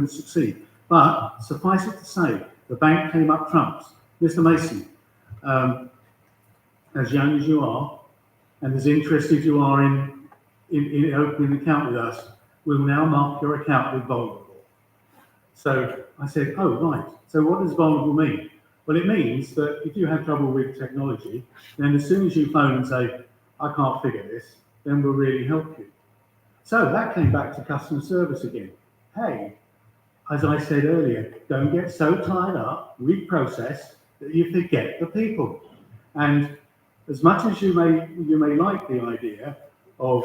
succeed. But suffice it to say, the bank came up trumps. Mr. Mason, as young as you are, and as interested as you are in opening an account with us, we'll now mark your account with vulnerable. So I said, oh, right. So what does vulnerable mean? Well, it means that if you have trouble with technology, then as soon as you phone and say, I can't figure this, then we'll really help you. So that came back to customer service again. Hey, as I said earlier, don't get so tied up with process that you forget the people. And as much as you may like the idea of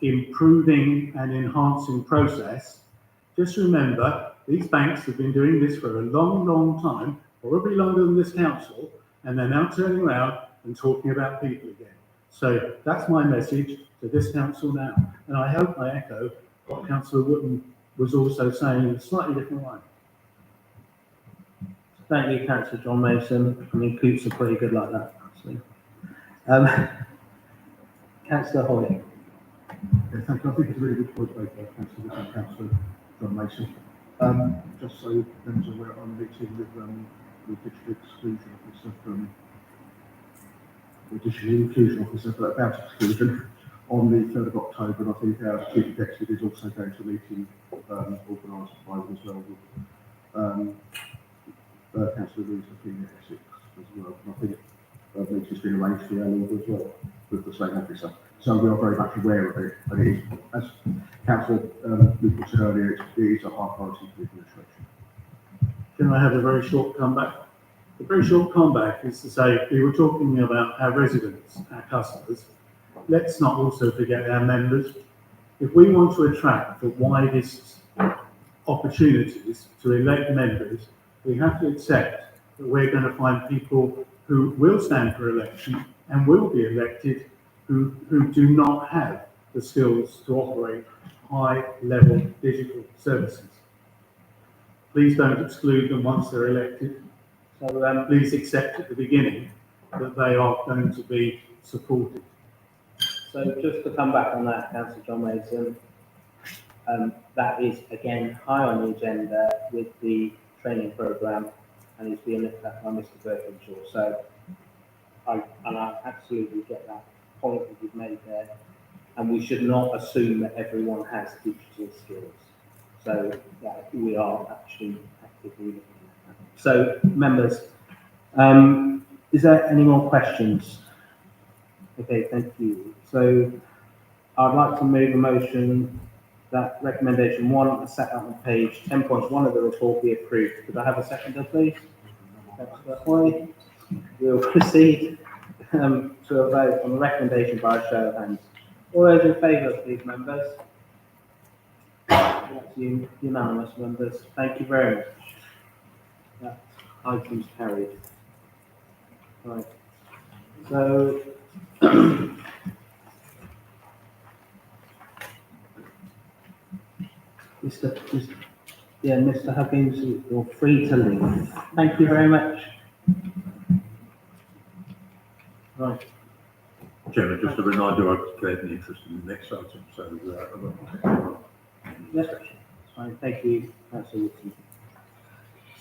improving and enhancing process, just remember these banks have been doing this for a long, long time, probably longer than this council, and they're now turning around and talking about people again. So that's my message to this council now. And I hope I echo what Councillor Wootton was also saying in a slightly different way. Thank you, Councillor John Mason. I mean, Coots are pretty good like that, actually. Councillor Hoy. Yeah, thank you. I think it's a really good point made by Councillor Wootton and Councillor John Mason. Just so members are aware, I'm meeting with the digital exclusion officer from the digital inclusion officer about exclusion on the 3rd of October, and I think our chief executive is also going to a meeting organised by them as well with Councillor Louise Lafina Essex as well. And I think a meeting's been arranged for as well with the same officer. So we are very much aware of it, and it is, as Councillor Lucas said earlier, it is a high priority for the administration. Can I have a very short comeback? A very short comeback is to say, we were talking about our residents, our customers. Let's not also forget our members. If we want to attract the widest opportunities to elect members, we have to accept that we're going to find people who will stand for election and will be elected who do not have the skills to operate high-level digital services. Please don't exclude them once they're elected. So please accept at the beginning that they are going to be supported. So just to come back on that, Councillor John Mason, that is again high on the agenda with the training programme, and it's being looked at by Mr. Berkinshaw. So I absolutely get that point that you've made there, and we should not assume that everyone has digital skills. So yeah, we are actually actively looking at that. So members, is there any more questions? Okay, thank you. So I'd like to move a motion that recommendation 1 as set out on page 10.1 of the report be approved. Could I have a seconder, please? Councillor Hoy. We'll proceed to a vote on the recommendation by a show of hands. All those in favour, please, members. That's unanimous, members. Thank you very much. That item's carried. Right. So Yeah, Mr. Huggins, you're free to leave. Thank you very much. Right. Chairman, just a reminder, I've declared an interest in the next item, so I won't. Yes, fine, thank you, Councillor Wilson.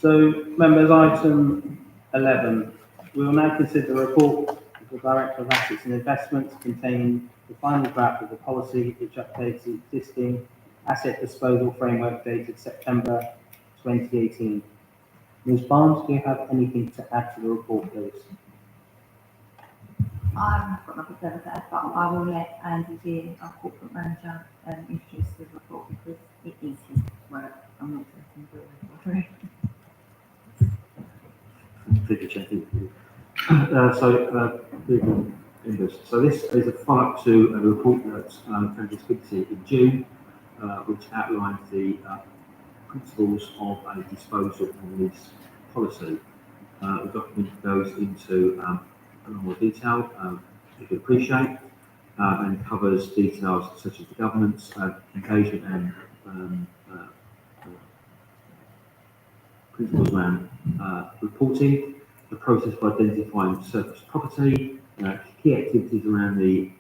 So, members, item 11. We will now consider the report of the Director of Assets and Investments containing the final draft of the policy which updates the existing asset disposal framework dated September 2018. Ms. Barnes, do you have anything to add to the report, please? I've got nothing further to add, but I will let Andy Dean, our corporate manager, introduce the report because it is his work. I'm not going to do it. Thank you, Chair. So this is a follow-up to a report that Councillor Spixie in June, which outlines the principles of a disposal and release policy. The document goes into a lot more detail, if you appreciate, and covers details such as the governance, engagement and principles around reporting, the process for identifying surplus property, key activities around the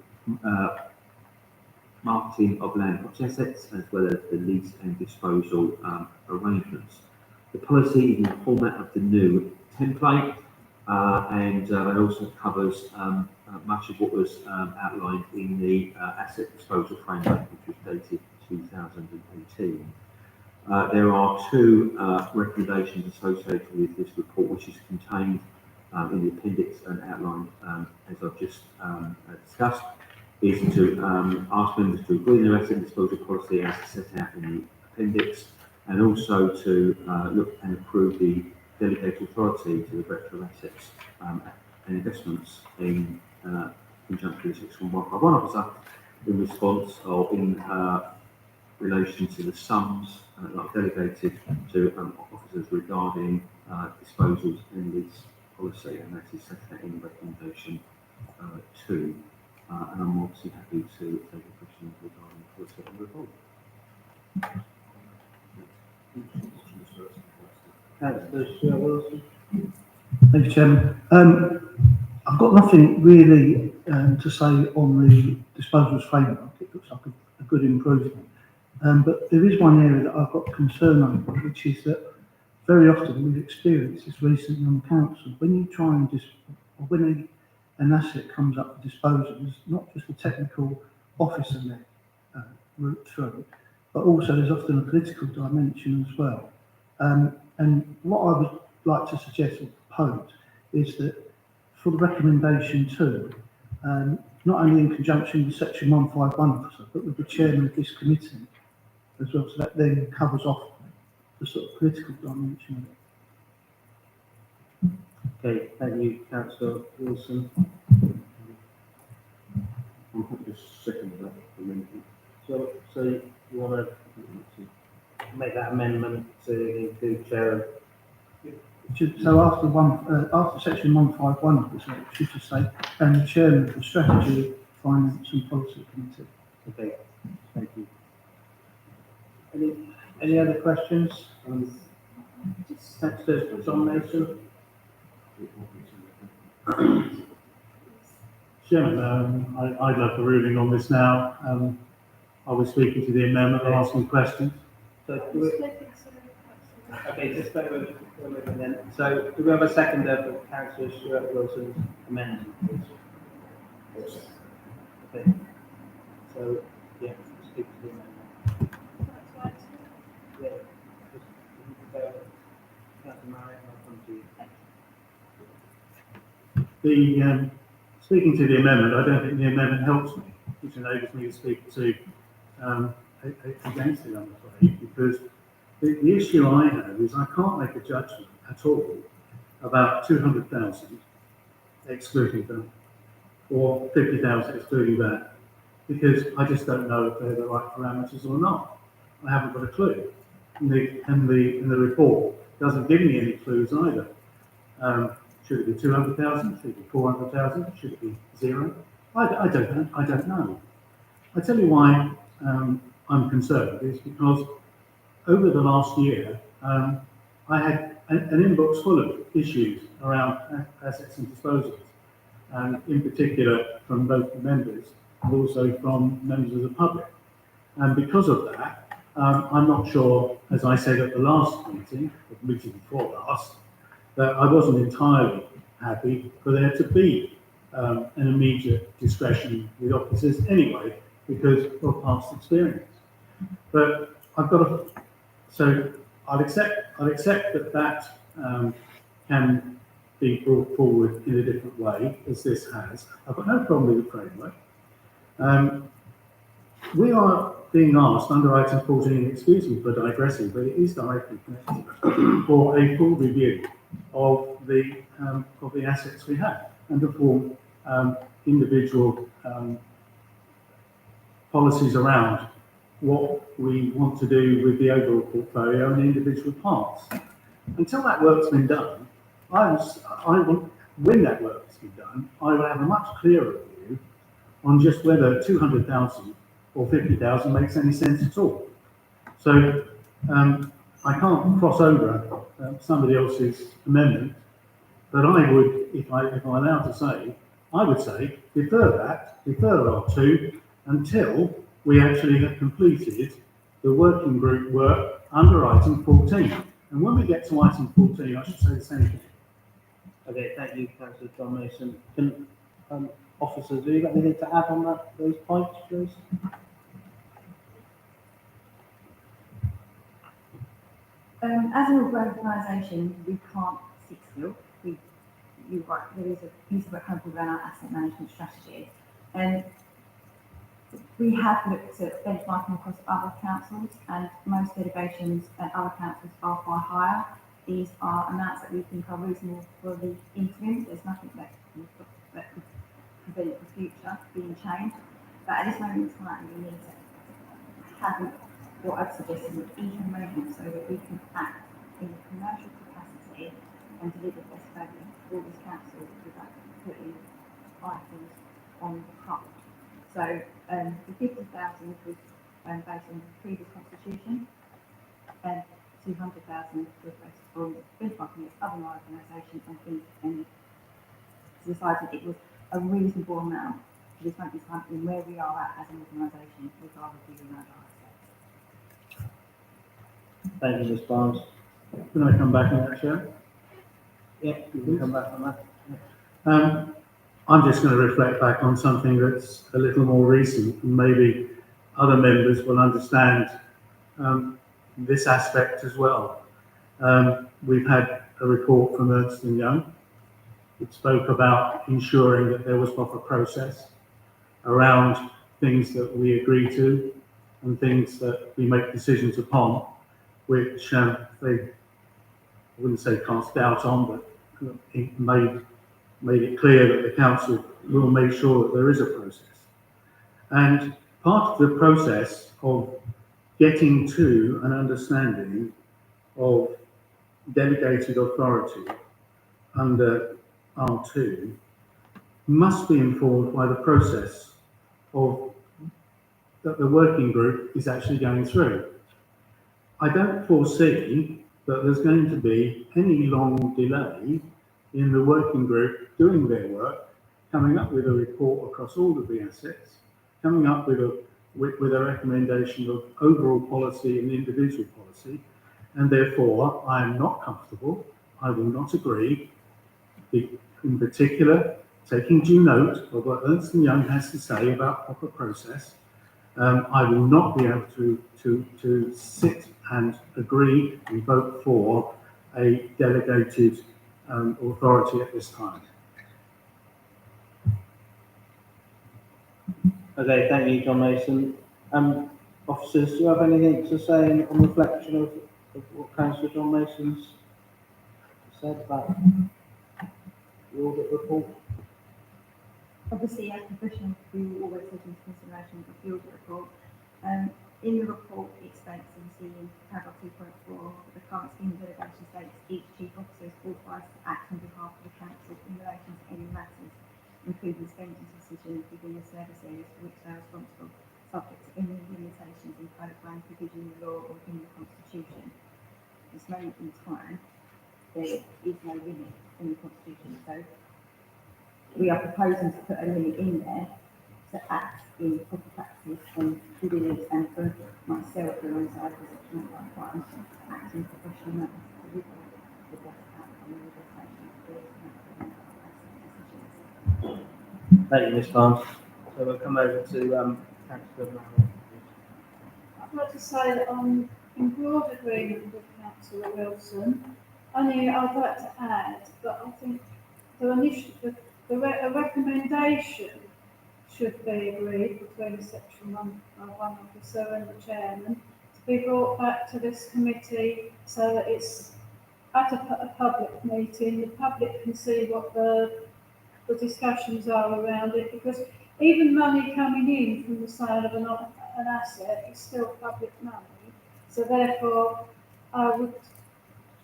marketing of land property assets, as well as the lease and disposal arrangements. The policy is in the format of the new template, and it also covers much of what was outlined in the asset disposal framework, which was dated 2018. There are two recommendations associated with this report, which is contained in the appendix and outlined as I've just discussed, is to ask members to agree their asset disposal policy as set out in the appendix, and also to look and approve the delegated authority to the Director of Assets and Investments in conjunction with Section 151 officer in response or in relation to the sums that are delegated to officers regarding disposals in lease policy, and that is set out in recommendation 2. And I'm obviously happy to take a question regarding the policy and report. Councillor Stuart Wilson. Thank you, Chairman. I've got nothing really to say on the disposals framework. It looks like a good improvement. But there is one area that I've got concern over, which is that very often we've experienced this recently on the council. When you try and when an asset comes up for disposal, there's not just a technical officer there route through, but also there's often a political dimension as well. And what I would like to suggest or propose is that for the recommendation 2, not only in conjunction with Section 151 officer, but with the chairman of this committee as well, so that then covers off the sort of political dimension of it. Okay, thank you, Councillor Wilson. I'm happy to second that amendment. So you want to make that amendment to include chair? So after Section 151 officer, it should just say, and the chairman of the Strategy, Finance and Policy Committee. Okay, thank you. Any other questions? Councillor John Mason. Chairman, I'd like a ruling on this now. I was speaking to the amendment and asking questions. So okay, just bear with me then. So do we have a seconder for Councillor Stuart Wilson's amendment, please? Okay. So, yeah, speak to the amendment. Yeah, just bear with Councillor Marriott, I'll come to you. Speaking to the amendment, I don't think the amendment helps me, which enables me to speak to against it, I'm afraid, because the issue I have is I can't make a judgment at all about 200,000 excluding that, or 50,000 excluding that, because I just don't know if they're the right parameters or not. I haven't got a clue, and the report doesn't give me any clues either. Should it be 200,000? Should it be 400,000? Should it be 0? I don't know. I tell you why I'm concerned is because over the last year, I had an inbox full of issues around assets and disposals, and in particular from both the members and also from members of the public. And because of that, I'm not sure, as I said at the last meeting, the meeting before last, that I wasn't entirely happy for there to be an immediate discretion with officers anyway, because of past experience. But so I'll accept that can be brought forward in a different way, as this has. I've got no problem with the framework. We are being asked under item 14, excuse me for digressing, but it is directly connected, for a full review of the assets we have and to form individual policies around what we want to do with the overall portfolio and individual parts. Until that work's been done, when that work's been done, I will have a much clearer view on just whether 200,000 or 50,000 makes any sense at all. So I can't cross over somebody else's amendment, but I would, if I'm allowed to say, I would say defer R2 until we actually have completed the working group work under item 14. And when we get to item 14, I should say the same thing. Okay, thank you, Councillor John Mason. Can officers, do you got anything to add on those points, please? As an organisation, we can't sit still. You're right, there is a piece of work currently around our asset management strategy. And we have looked at benchmarking across other councils, and most delegations and other councils are far higher. These are amounts that we think are reasonable for the interim. There's nothing that could prevent the future being changed. But at this moment in time, we need to have what I've suggested with each arrangement so that we can act in a commercial capacity and deliver best value for this council without putting items on the cart. So the 50,000 was based on the previous constitution, and 200,000 was based on benchmarking with other organisations and decided it was a reasonable amount for this moment in time in where we are at as an organisation with our reviewing our assets. Thank you, Ms. Barnes. Can I come back on that, Chair? Yeah, you can come back on that. I'm just going to reflect back on something that's a little more recent, and maybe other members will understand this aspect as well. We've had a report from Ernst & Young. It spoke about ensuring that there was proper process around things that we agree to and things that we make decisions upon, which they, I wouldn't say cast doubt on, but it made it clear that the council will make sure that there is a process. And part of the process of getting to an understanding of delegated authority under R2 must be informed by the process of that the working group is actually going through. I don't foresee that there's going to be any long delay in the working group doing their work, coming up with a report across all of the assets, coming up with a recommendation of overall policy and individual policy, and therefore I am not comfortable, I will not agree, in particular, taking due note of what Ernst & Young has to say about proper process. I will not be able to sit and agree and vote for a delegated authority at this time. Okay, thank you, John Mason. Officers, do you have anything to say on reflection of what Councillor John Mason's said about the audit report? Obviously, as professionals, we will always take into consideration the field report. In the report, it states, obviously, in paragraph 2.4, that the current scheme delegation states each chief officer is authorised to act on behalf of the council in relation to any matters, including spending decisions within the service areas for which they are responsible. So subject to any limitations imposed by any provision of law or in the Constitution. At this moment in time, there is no limit in the Constitution, so we are proposing to put a limit in there to act in proper practice and diligence, and for myself alongside the section 1.1, acting professionally to deliver the best outcome of legislation for decisions. Thank you, Ms. Barnes. So we'll come over to Councillor Manning. I'd like to say that I'm in broad agreement with Councillor Wilson. Only I'd like to add that I think a recommendation should be agreed between the section 1 officer and the chairman to be brought back to this committee so that it's at a public meeting, the public can see what the discussions are around it, because even money coming in from the sale of an asset is still public money. So therefore, I would,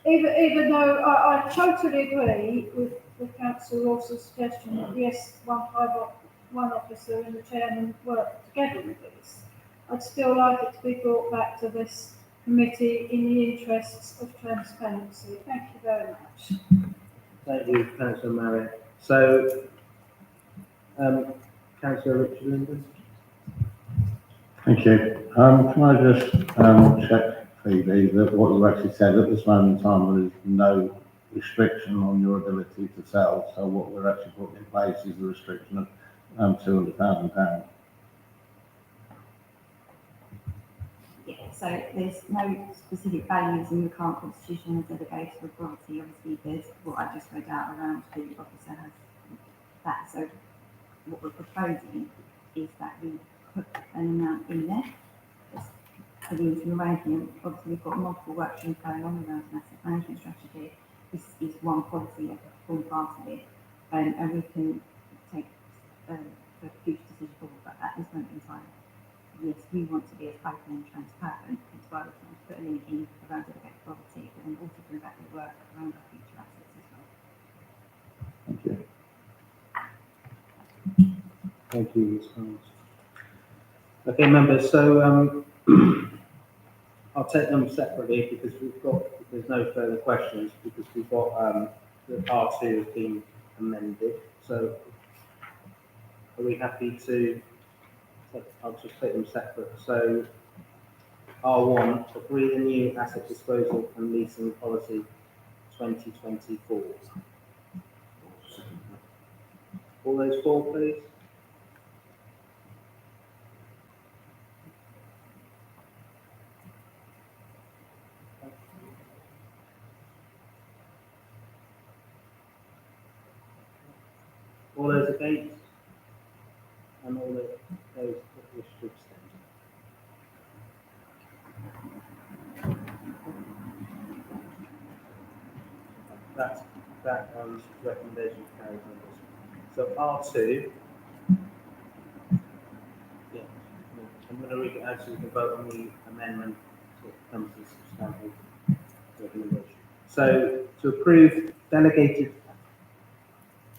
even though I totally agree with Councillor Rawson's suggestion that yes, one officer and the chairman work together with this, I'd still like it to be brought back to this committee in the interests of transparency. Thank you very much. Thank you, Councillor Marriott. So, Councillor Richard Linden. Thank you. Can I just check, Phoebe, that what you actually said at this moment in time, there is no restriction on your ability to sell. So what we're actually putting in place is the restriction of £200,000. Yeah, so there's no specific values in the current constitution of delegation authority. Obviously, there's what I just read out around the officer has that. So what we're proposing is that we put an amount in there for the interim arrangement. Obviously, we've got multiple work streams going on around an asset management strategy. This is one policy that form part of it, and we can take the future decision forward. But at this moment in time, yes, we want to be as open and transparent as well as put a limit in around delegated authority, but then also bring back the work around our future assets as well. Thank you. Thank you, Ms. Barnes. Okay, members, so I'll take them separately because there's no further questions, because we've got the R2 has been amended. So are we happy to, I'll just take them separate. So R1, agree the new asset disposal and leasing policy 2024. All those four, please. All those against? And all those that wish to abstain? That recommendation carries on this. So R2, yeah, I'm going to read it out so we can vote on the amendment so it comes to substantive recommendation. So to approve delegated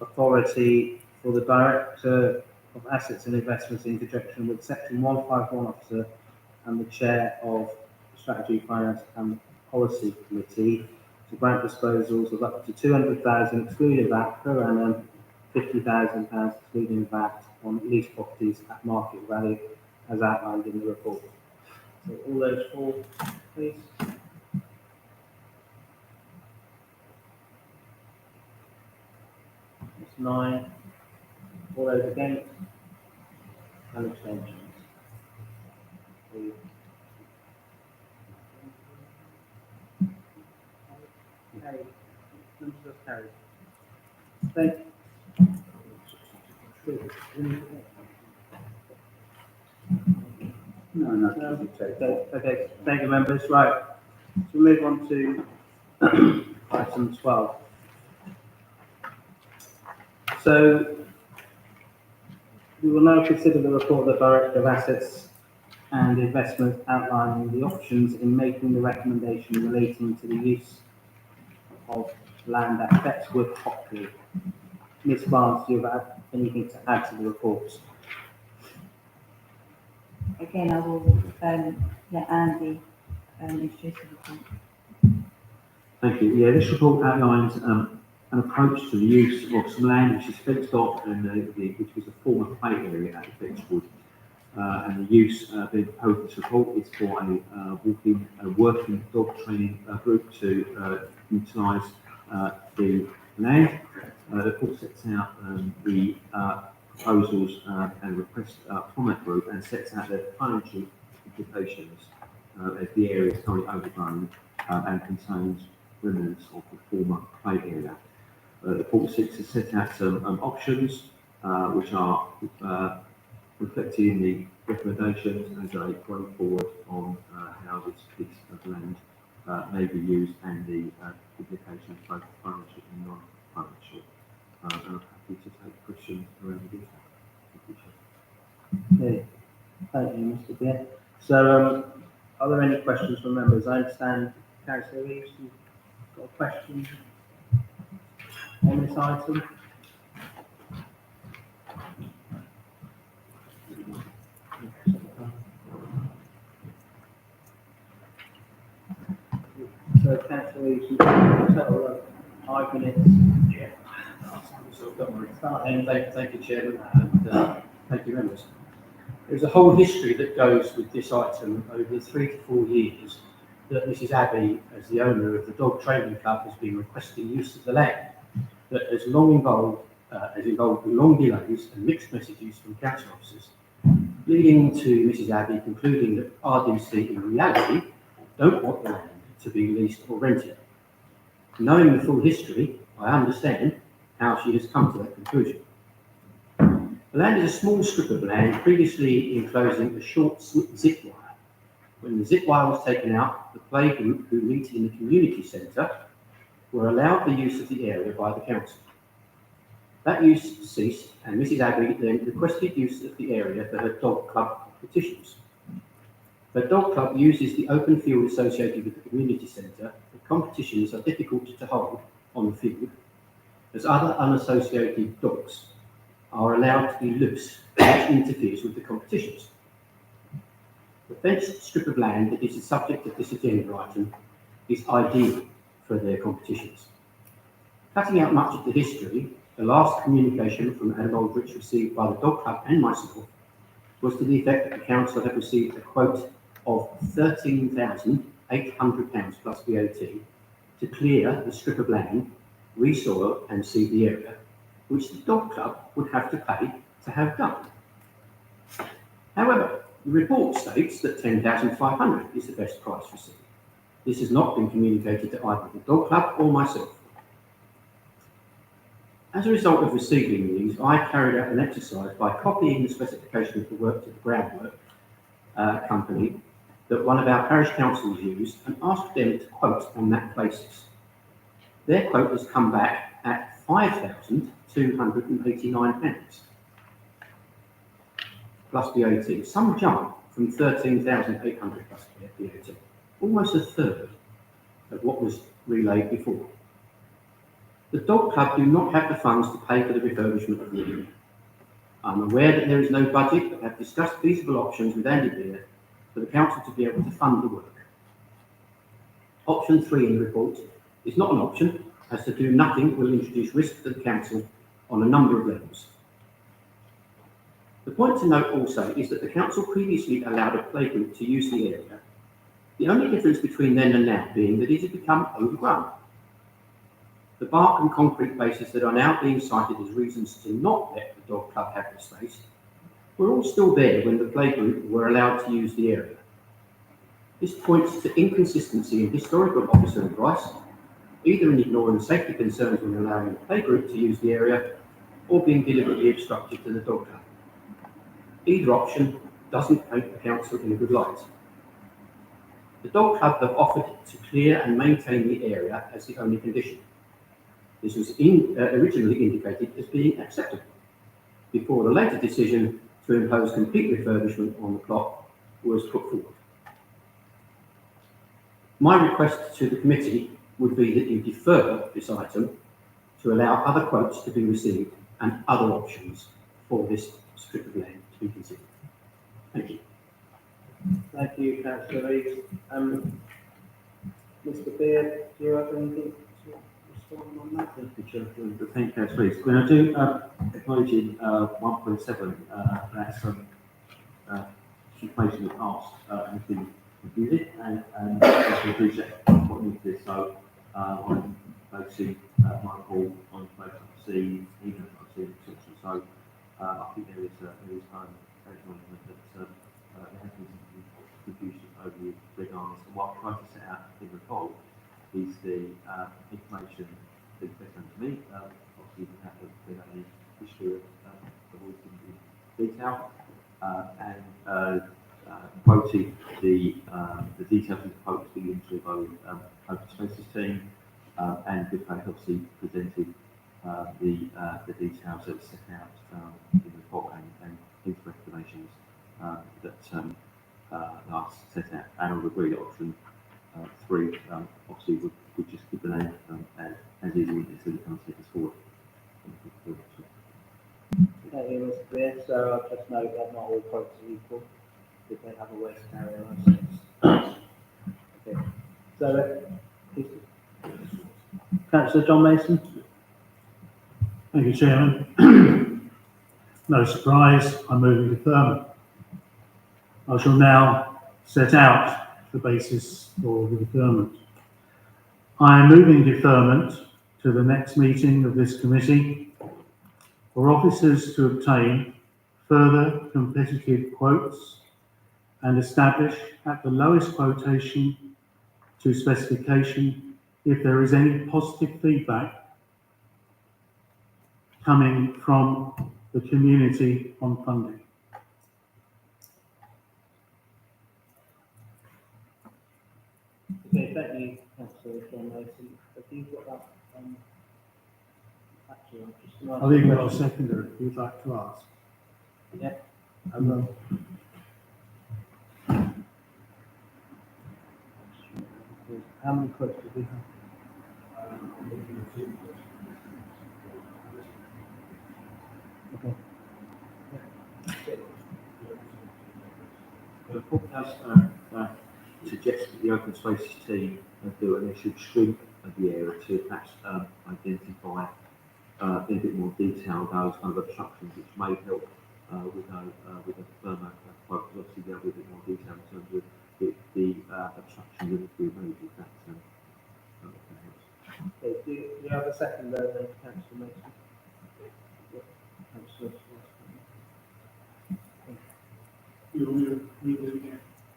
authority for the Director of Assets and Investments in conjunction with Section 151 Officer and the Chair of Strategy, Finance and Policy Committee to grant disposals of up to 200,000 excluding VAT per annum, £50,000 excluding VAT on leased properties at market value as outlined in the report. So all those four, please. That's 9. All those against? And abstentions. Carried. Numbers are carried. Thank No. Okay, thank you, members. Right, so we move on to item 12. So we will now consider the report of the Director of Assets and Investments outlining the options in making the recommendation relating to the use of land at Bettswood Hockley. Ms. Barnes, do you have anything to add to the report? again, I will, let Andy, introduce the report. Thank you. Yeah, this report outlines an approach to the use of some land which is fenced off and which was a former play area at the Fetchwood. And the use being proposed in this report is for a working dog training group to utilise the land. The report sets out the proposals and requests from that group and sets out their financial implications as the area is currently overgrown and contains remnants of the former play area. The report seeks to set out some options which are reflected in the recommendations as they go forward on how this piece of land may be used and the implications both financial and non-financial. And I'm happy to take questions around the detail. Okay, thank you, Mr. Beer. So, are there any questions from members? I understand, Councillor Reeves, you've got a question on this item. So, Councillor Reeves, you've got a total of 5 minutes. Yeah. So don't worry. Thank you, Chairman, and thank you, members. There's a whole history that goes with this item over the 3 to 4 years that Mrs. Abbey, as the owner of the dog training club, has been requesting use of the land. That has involved long delays and mixed messages from council officers, leading to Mrs. Abbey concluding that RDC in reality don't want the land to be leased or rented. Knowing the full history, I understand how she has come to that conclusion. The land is a small strip of land previously enclosing a short zip wire. When the zip wire was taken out, the play group who meet in the community centre were allowed the use of the area by the council. That use ceased and Mrs. Abbey then requested use of the area for her dog club competitions. Her dog club uses the open field associated with the community centre, and competitions are difficult to hold on the field, as other unassociated dogs are allowed to be loose, which interferes with the competitions. The fenced strip of land that is the subject of this agenda item is ideal for their competitions. Cutting out much of the history, the last communication from Adam Aldrich received by the dog club and myself was to the effect that the council had received a quote of £13,800 plus VAT to clear the strip of land, resoil and seed the area, which the dog club would have to pay to have done. However, the report states that £10,500 is the best price received. This has not been communicated to either the dog club or myself. As a result of receiving these, I carried out an exercise by copying the specification of the work to the groundwork company that one of our parish councils used and asked them to quote on that basis. Their quote has come back at £5,289 plus VAT, some jump from £13,800 plus VAT, almost a third of what was relayed before. The dog club do not have the funds to pay for the refurbishment of the area. I'm aware that there is no budget, but have discussed feasible options with Andy Beer for the council to be able to fund the work. Option 3 in the report is not an option, as to do nothing will introduce risk to the council on a number of levels. The point to note also is that the council previously allowed a playgroup to use the area, the only difference between then and now being that it had become overgrown. The bark and concrete bases that are now being cited as reasons to not let the dog club have the space were all still there when the playgroup were allowed to use the area. This points to inconsistency in historical officer advice, either in ignoring safety concerns when allowing the playgroup to use the area, or being deliberately obstructive to the dog club. Either option doesn't paint the council in a good light. The dog club have offered to clear and maintain the area as the only condition. This was originally indicated as being acceptable, before the later decision to impose complete refurbishment on the plot was put forward. My request to the committee would be that you defer this item to allow other quotes to be received and other options for this strip of land to be considered. Thank you. Thank you, councillor Reeves. Mr. Beard, do you have anything to respond on that? Thank you, Chair. Thank you, Councillor Reeves. When I do acknowledge in 1.7, that's information in the past has been confusing and I appreciate what needs this. So I'm focusing my call on information I've seen, even if I've seen etc. So I think there is acknowledgement that there has been some confusion over the regards. And what I've tried to set out in the poll is the information that's best known to me. Obviously, we have a history of all in detail and quoted the details of the quotes being into by Open Spaces team and good faith obviously presented the details that were set out in the report and his recommendations that are set out, and I would agree that option 3 obviously would just keep the name as is until we can take us forward. Thank you, Mr. Beard. So I'll just note that not all quotes are equal, if they have a waste carrier license. Okay. So, Councillor John Mason? Thank you, Chairman. No surprise, I'm moving deferment. I shall now set out the basis for the deferment. I am moving deferment to the next meeting of this committee for officers to obtain further competitive quotes and establish at the lowest quotation to specification if there is any positive feedback coming from the community on funding. Okay, thank you, Councillor John Mason. Have you got that? Actually, I'm just going to I'll leave that as secondary if you'd like to ask. Yeah, I will. How many quotes do we have? Okay. The report does suggest that the open spaces team do an initial sweep of the area to perhaps identify in a bit more detail those kind of obstructions which may help with a firmer quote. Obviously, there'll be a bit more detail in terms of the obstructions that will be removed. If that helps. Okay, do you have a second there, then, Councillor Mason? Yeah, Councillor.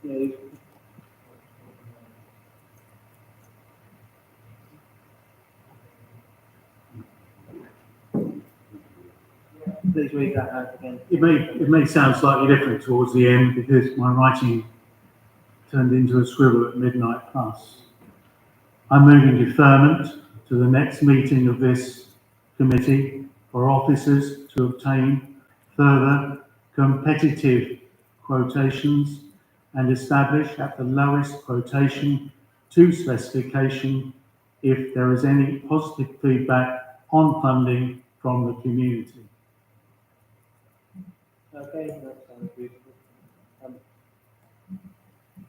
Yeah, please read that out again. It may sound slightly different towards the end because my writing turned into a scribble at midnight plus. I'm moving deferment to the next meeting of this committee for officers to obtain further competitive quotations and establish at the lowest quotation to specification if there is any positive feedback on funding from the community. Okay, that sounds beautiful.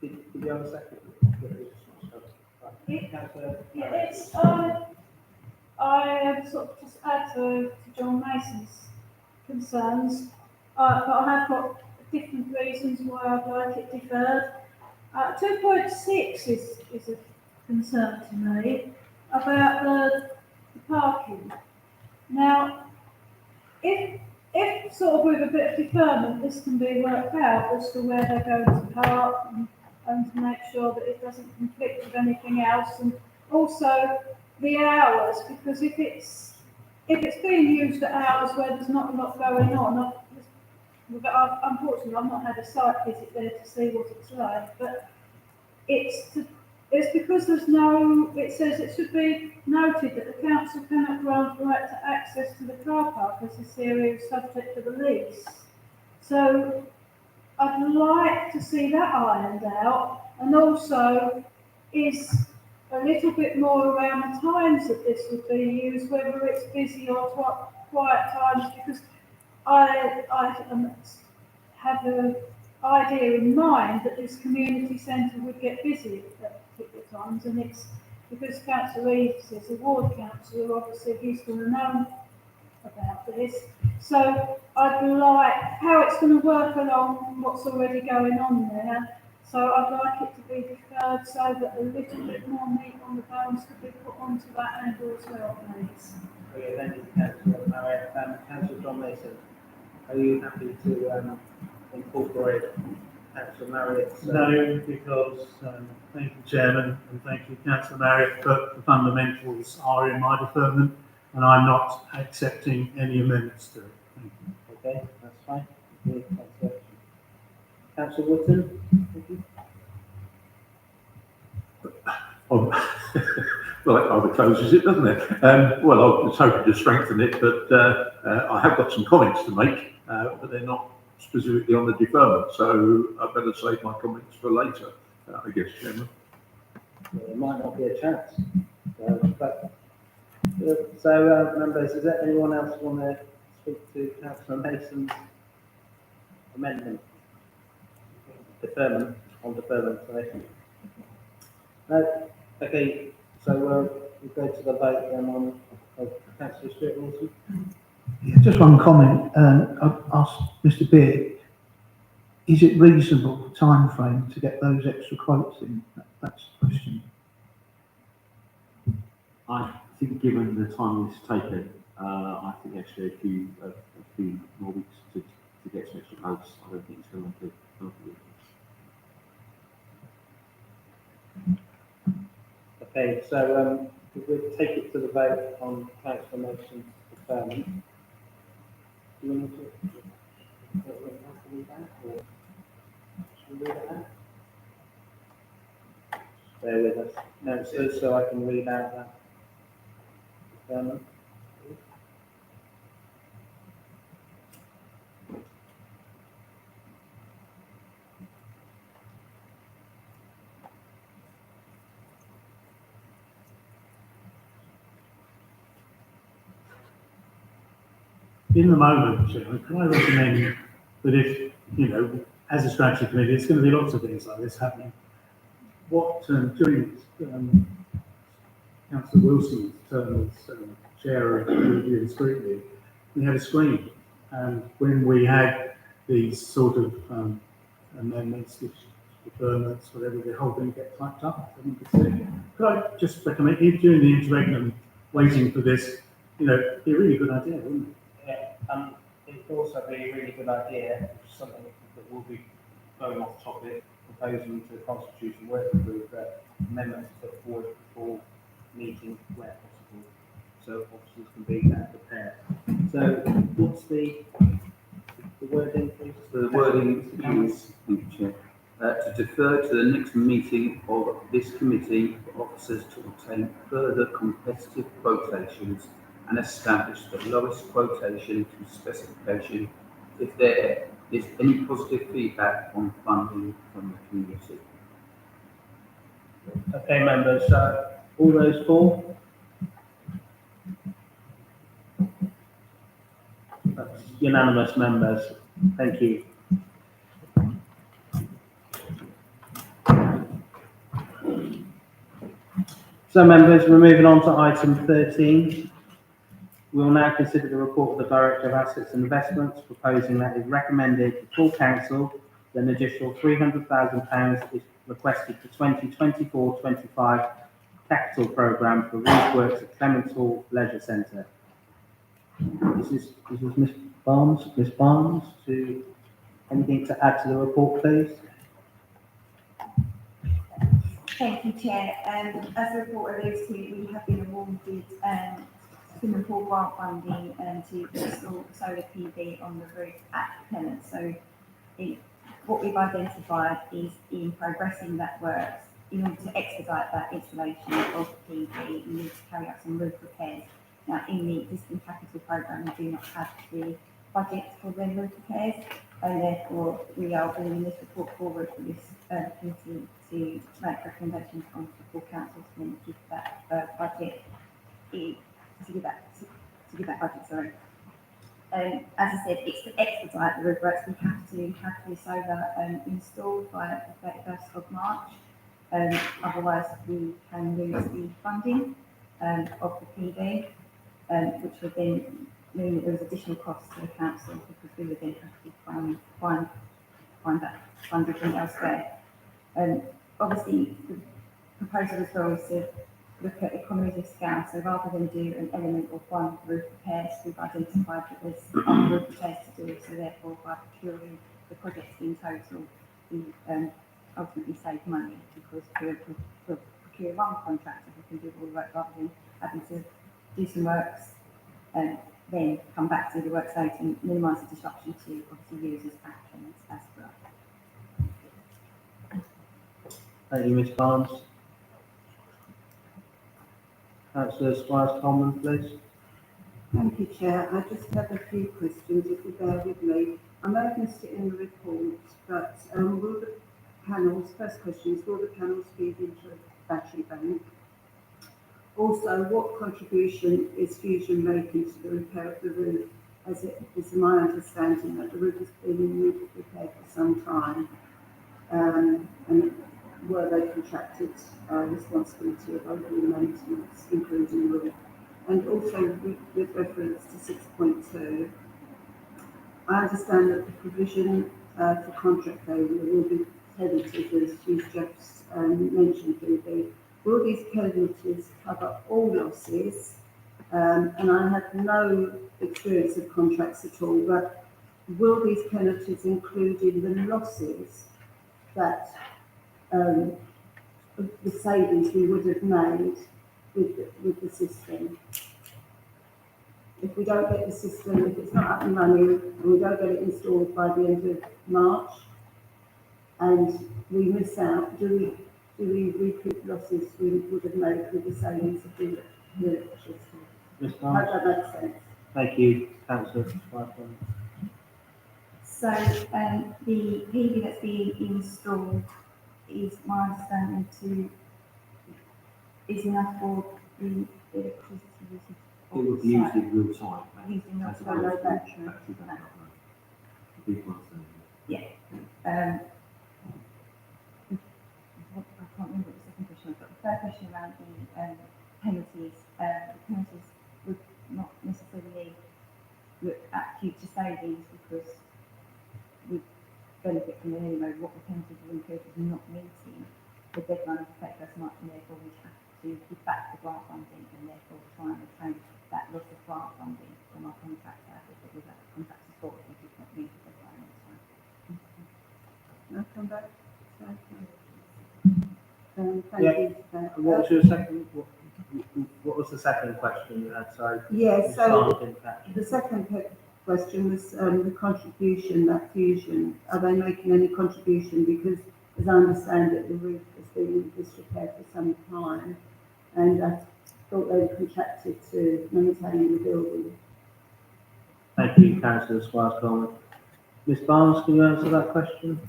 Did you have a second? It's, I sort of just add to John Mason's concerns, but I have got different reasons why I'd like it deferred. 2.6 is a concern to me about the parking. Now, if sort of with a bit of deferment this can be worked out as to where they're going to park and to make sure that it doesn't conflict with anything else, and also the hours, because if it's being used at hours where there's not a lot going on, unfortunately I've not had a site visit there to see what it's like, but it's because there's no, it says it should be noted that the council cannot grant right to access to the car park as this area is subject to the lease. So I'd like to see that ironed out, and also is a little bit more around the times that this would be used, whether it's busy or quiet times, because I have idea in mind that this community centre would get busy at particular times, and it's because Councillor Eaves is a ward councillor, obviously he's going to know about this. So I'd like how it's going to work along what's already going on there. So I'd like it to be deferred so that a little bit more meat on the bones could be put onto that angle as well, please. Okay, thank you, Councillor Marriott. Councillor John Mason, are you happy to incorporate Councillor Marriott's? No, because, thank you, Chairman, and thank you, Councillor Marriott, but the fundamentals are in my deferment, and I'm not accepting any amendments to it. Thank you. Okay, that's fine. Thank you, Councillor Wootton, thank you. Well, that either closes it, doesn't it? Well, I was hoping to strengthen it, but I have got some comments to make, but they're not specifically on the deferment, so I better save my comments for later, I guess, Chairman. Well, there might not be a chance. Members, is there anyone else want to speak to Councillor Mason's amendment? Deferment, on deferment, sorry. No? Okay, so we'll go to the vote then on Councillor Stuart Wilson. Yeah, just one comment. I've asked Mr. Beard, is it reasonable time frame to get those extra quotes in? That's the question. I think given the time it's taken, I think actually a few more weeks to get some extra quotes, I don't think it's going to be. Okay, so we'll take it to the vote on Councillor Mason's deferment. Do you want to read that, or should we read it out? Bear with us, councillors, so I can read out that deferment. In the moment, Chairman, can I recommend that if, as a strategy committee, it's going to be lots of things like this happening. What, during Councillor Wilson's term as chair of review and scrutiny, we had a screen, and when we had these sort of amendments, deferments, whatever, the whole thing get typed up. I think could I just recommend, if during the interregnum, waiting for this, be a really good idea, wouldn't it? Yeah, it would also be a really good idea, something that will be going off topic, proposing to the Constitution Working Group that amendments put forward before meeting where possible, so officers can be prepared. So, what's the wording, please? The wording is, thank you, Chair, to defer to the next meeting of this committee for officers to obtain further competitive quotations and establish the lowest quotation to specification if there is any positive feedback on funding from the community. Okay, members, all those for? That's unanimous, members. Thank you. So, members, we're moving on to item 13. We will now consider the report of the Director of Assets and Investments, proposing that it is recommended to full council that an additional £300,000 is requested for 2024-25 capital programme for roof works at Clements Hall Leisure Centre. This is Miss Barnes. Miss Barnes, anything to add to the report, please? Thank you, Chair. As the report alludes to, we have been awarded swimming pool grant funding to install solar PV on the roof at Clements. So what we've identified is in progressing that works, in order to expedite that installation of PV, we need to carry out some roof repairs. Now, in the existing capital programme, we do not have the budget for the roof repairs, and therefore we are bringing this report forward for this committee to make recommendations on the full council to then give that budget, to give that budget, sorry. As I said, it's to expedite the roof works. We have the solar installed by the 31st of March. Otherwise, we can lose the funding of the PV, which would then mean that there was additional costs to the council because we would then have to find that funding elsewhere. Obviously, the proposal as well is to look at economies of scale. So rather than do an element of one roof repairs, we've identified that there's other roof repairs to do. So therefore, by procuring the projects in total, we ultimately save money because for procure one contractor who can do all the work rather than having to do some works and then come back to the work site and minimise the disruption to obviously users, applicants as well. Thank you, Ms Barnes. Councillor Squires-Coleman, please. Thank you, Chair. I just have a few questions, if you bear with me. I'm open to in the report, but will the panels, first question is, will the panels feed into a battery bank? Also, what contribution is Fusion making to the repair of the roof? As it is my understanding that the roof has been repaired for some time, and were they contracted responsibility of overall maintenance, including roof? And also with reference to 6.2, I understand that the provision for contract failure will be penalties, as you've just mentioned, Phoebe. Will these penalties cover all losses? And I have no experience of contracts at all, but will these penalties include in the losses that the savings we would have made with the system? If we don't get the system, if it's not up and running, and we don't get it installed by the end of March, and we miss out, do we recoup losses we would have made with the savings of the electricity? Ms Hope Barnes. that makes sense. Thank you, Councillor Squires-Coleman. So the PV that's being installed is my understanding is enough for the electricity usage. It would be used in real time. Using not as so opposed low to battery. battery backup, no. The big ones, then. I can't remember what the second question was, but the third question around the penalties, the penalties would not necessarily look at future savings because we benefit from it anyway. What the penalties will include is not meeting the deadline of the 31st March, and therefore we have to give back the grant funding and therefore try and retain that loss of grant funding from our contractor if it was a contractor's fault if we did not meet the deadline on time. Can I come back? Thank Yeah. you. What was your second? What was the second question you had? Sorry. Yeah, so Simon didn't catch. the second question was the contribution, that Fusion, are they making any contribution? Because as I understand it, the roof has been in disrepair for some time, and I thought they were contracted to maintain the building. Thank you, Councillor Squires-Coleman. Ms Barnes, can you answer that question?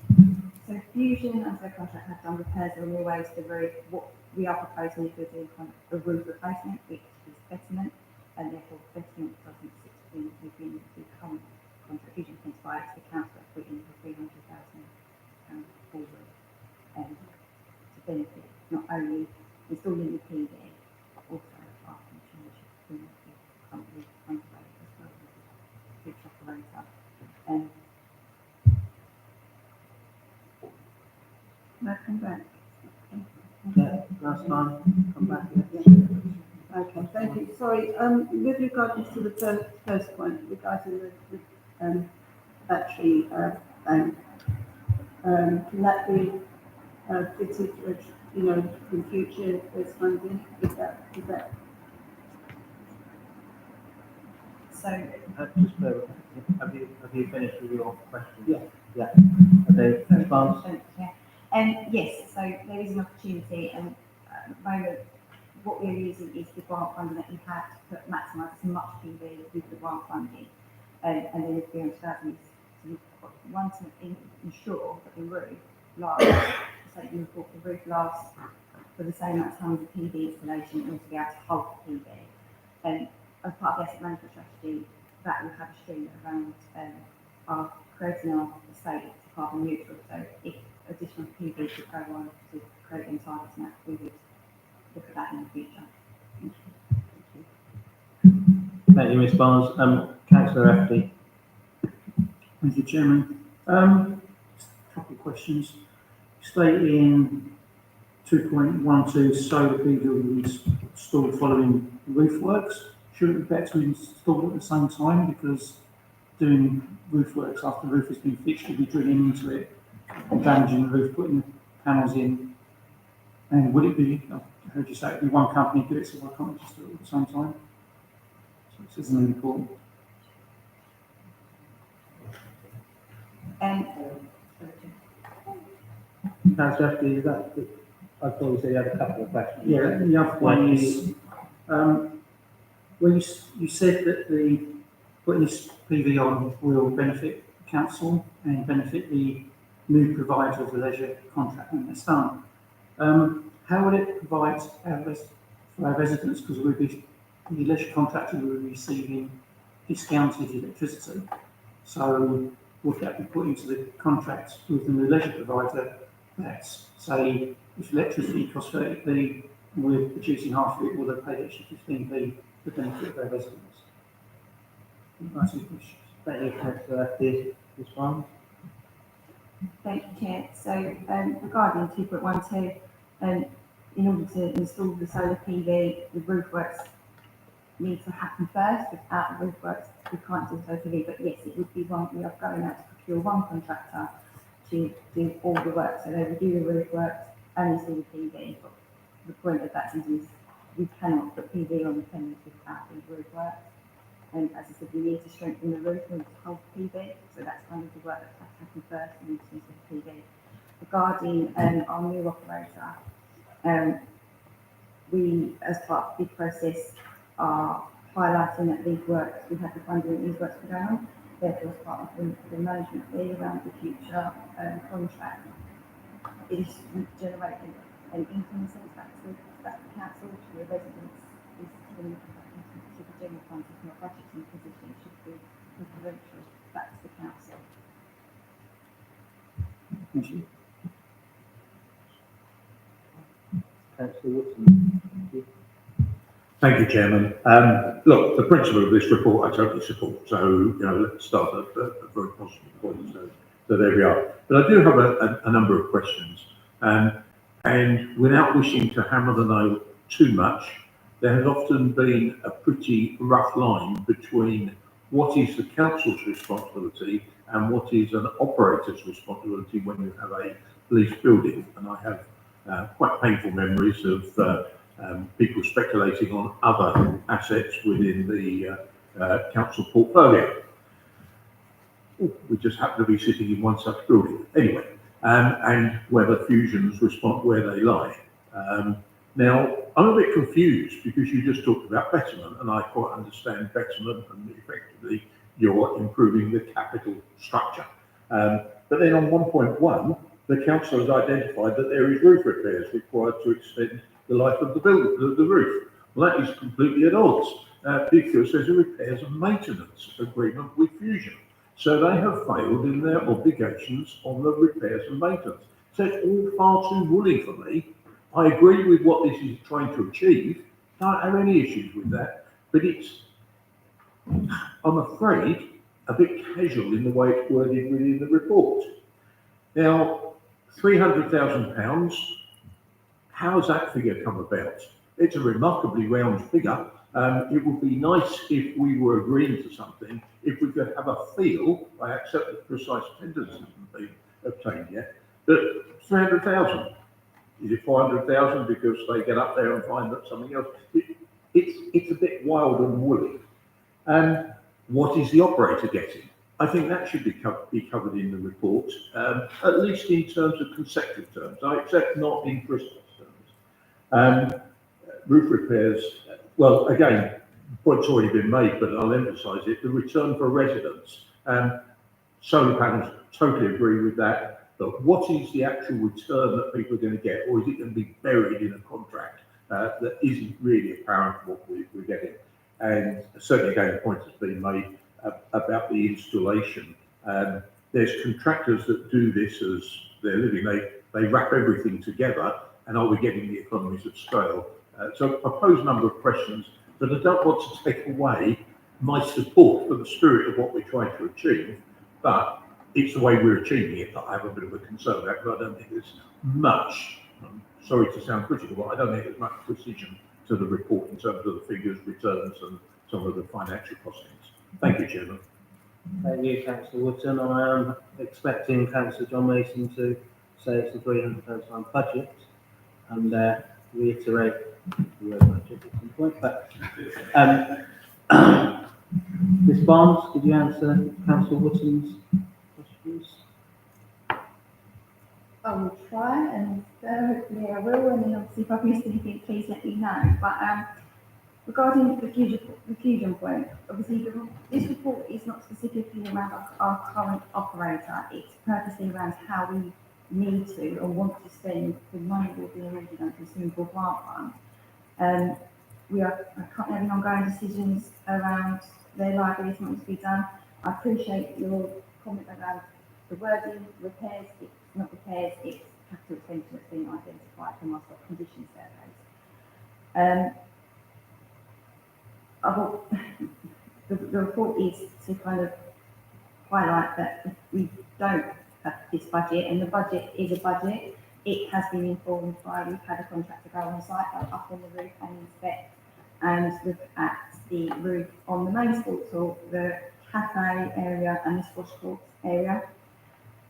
So Fusion, as their contract, have done repairs on the way to the roof. What we are proposing is doing a roof replacement, which is betterment, and therefore betterment doesn't sit within the current contract. Fusion can buy it to the council at putting the £300,000 forward to benefit not only installing the PV, but also after change to the company underway as well as the future operator. Can I come back? Yeah, last time. Come back. Yeah. Okay, thank you. Sorry, with regards to the first point regarding the battery bank, can that be fitted, in future as funding? Is that? So Just bear with me. Have you finished with your question? Yeah. Yeah. Okay, Ms Barnes. yes, so there is an opportunity, and at the moment, what we're using is the grant funding that we have to maximise as much PV with the grant funding, and then the 300,000 is to want to ensure that the roof lasts, so you thought the roof lasts for the same amount of time as the PV installation, and to be able to hold the PV. And as part of the asset management strategy, that will have a stream around our creating our estate to carbon neutral. So if additional PV could go on to create them targets, and that we would look at that in the future. Thank you. Thank you, Ms Barnes. Councillor FD. Thank you, Chairman. Couple of questions. State in 2.12 solar PV will be installed following roof works. Shouldn't it be better to install at the same time, because doing roof works after the roof has been fixed, you'll be drilling into it, damaging the roof, putting the panels in. And would it be, I heard you say it'd be one company do it, so why can't we just do it at the same time? So this isn't important. Councillor FD, is that, I thought you said you had a couple of questions. Yeah, the other one is, well, you said that putting this PV on will benefit the council and benefit the new provider of the leisure contract when that's done. How will it provide for our residents, because the leisure contractor will be receiving discounted electricity? So would that be put into the contract with the new leisure provider that, say, if electricity costs 30p and we're producing half of it, will they pay the extra 15p for the benefit of their residents? That's the question. Thank you, Councillor FD. Ms Barnes. Thank you, Chair. So regarding 2.12, in order to install the solar PV, the roof works need to happen first. Without the roof works, we can't do solar PV. But yes, it would be one. We are going out to procure one contractor to do all the work. So they will do the roof works and install the PV. But the point of that is we cannot put PV on the premises without the roof works. And as I said, we need to strengthen the roof and to hold PV. So that's kind of the work that has to happen first, and then to PV. Regarding our new operator, we, as part of the big process, are highlighting that these works, we have the funding that these works are going on. Therefore, as part of the management fee around the future contract, it is generating an income sense back to the council, to the residents, is going to the general fund, is not budgeting position, it should be confidential back to the council. Thank you. Councillor Woodson. Thank you. Thank you, Chairman. Look, the principle of this report I totally support. So, let's start at a very positive point. So there we are. But I do have a number of questions. And without wishing to hammer the nail too much, there has often been a pretty rough line between what is the council's responsibility and what is an operator's responsibility when you have a leased building. And I have quite painful memories of people speculating on other assets within the council portfolio. We just happen to be sitting in one such building. Anyway, and whether fusions respond where they lie. Now, I'm a bit confused because you just talked about betterment, and I quite understand betterment, and effectively you're improving the capital structure. But then on 1.1, the council has identified that there is roof repairs required to extend the life of the building, the roof. Well, that is completely at odds because there's a repairs and maintenance agreement with Fusion. So they have failed in their obligations on the repairs and maintenance. So it's all far too woolly for me. I agree with what this is trying to achieve. Don't have any issues with that. But it's, I'm afraid, a bit casual in the way it's worded within the report. Now, £300,000, how has that figure come about? It's a remarkably round figure. It would be nice if we were agreeing to something, if we could have a feel, I accept that precise tenders haven't been obtained yet, but 300,000. Is it 400,000 because they get up there and find that something else? It's a bit wild and woolly. What is the operator getting? I think that should be covered in the report, at least in terms of consecutive terms. I accept not in Christmas terms. Roof repairs, well, again, the point's already been made, but I'll emphasise it, the return for residents. Solar panels, totally agree with that. But what is the actual return that people are going to get? Or is it going to be buried in a contract that isn't really apparent what we're getting? And certainly, again, the point has been made, about the installation. There's contractors that do this as their living. They wrap everything together, and are we getting the economies of scale? So I pose a number of questions, but I don't want to take away my support for the spirit of what we're trying to achieve, but it's the way we're achieving it that I have a bit of a concern about, because I don't think there's much, I'm sorry to sound critical, but I don't think there's much precision to the report in terms of the figures, returns, and some of the financial costings. Thank you, Chairman. Thank you, Councillor Wootton. I am expecting Councillor John Mason to say it's a £300,000 budget and reiterate the word budget at some point. But Ms Barnes, could you answer Councillor Wootton's questions? I will try, and hopefully I will, and then obviously if I've missed anything, please let me know. But regarding the fusion point, obviously this report is not specifically around our current operator, it's purposely around how we need to or want to spend the money with the original consumable grant fund. We are currently having ongoing decisions around their liabilities and what needs to be done. I appreciate your comment around the wording, repairs, it's not repairs, it's capital expenditure that's been identified from our stock condition surveys. The report is to kind of highlight that if we don't have this budget, and the budget is a budget, it has been informed by, we've had a contractor go on site, go up on the roof and inspect and look at the roof on the main sports hall, the cafe area and the squash courts area,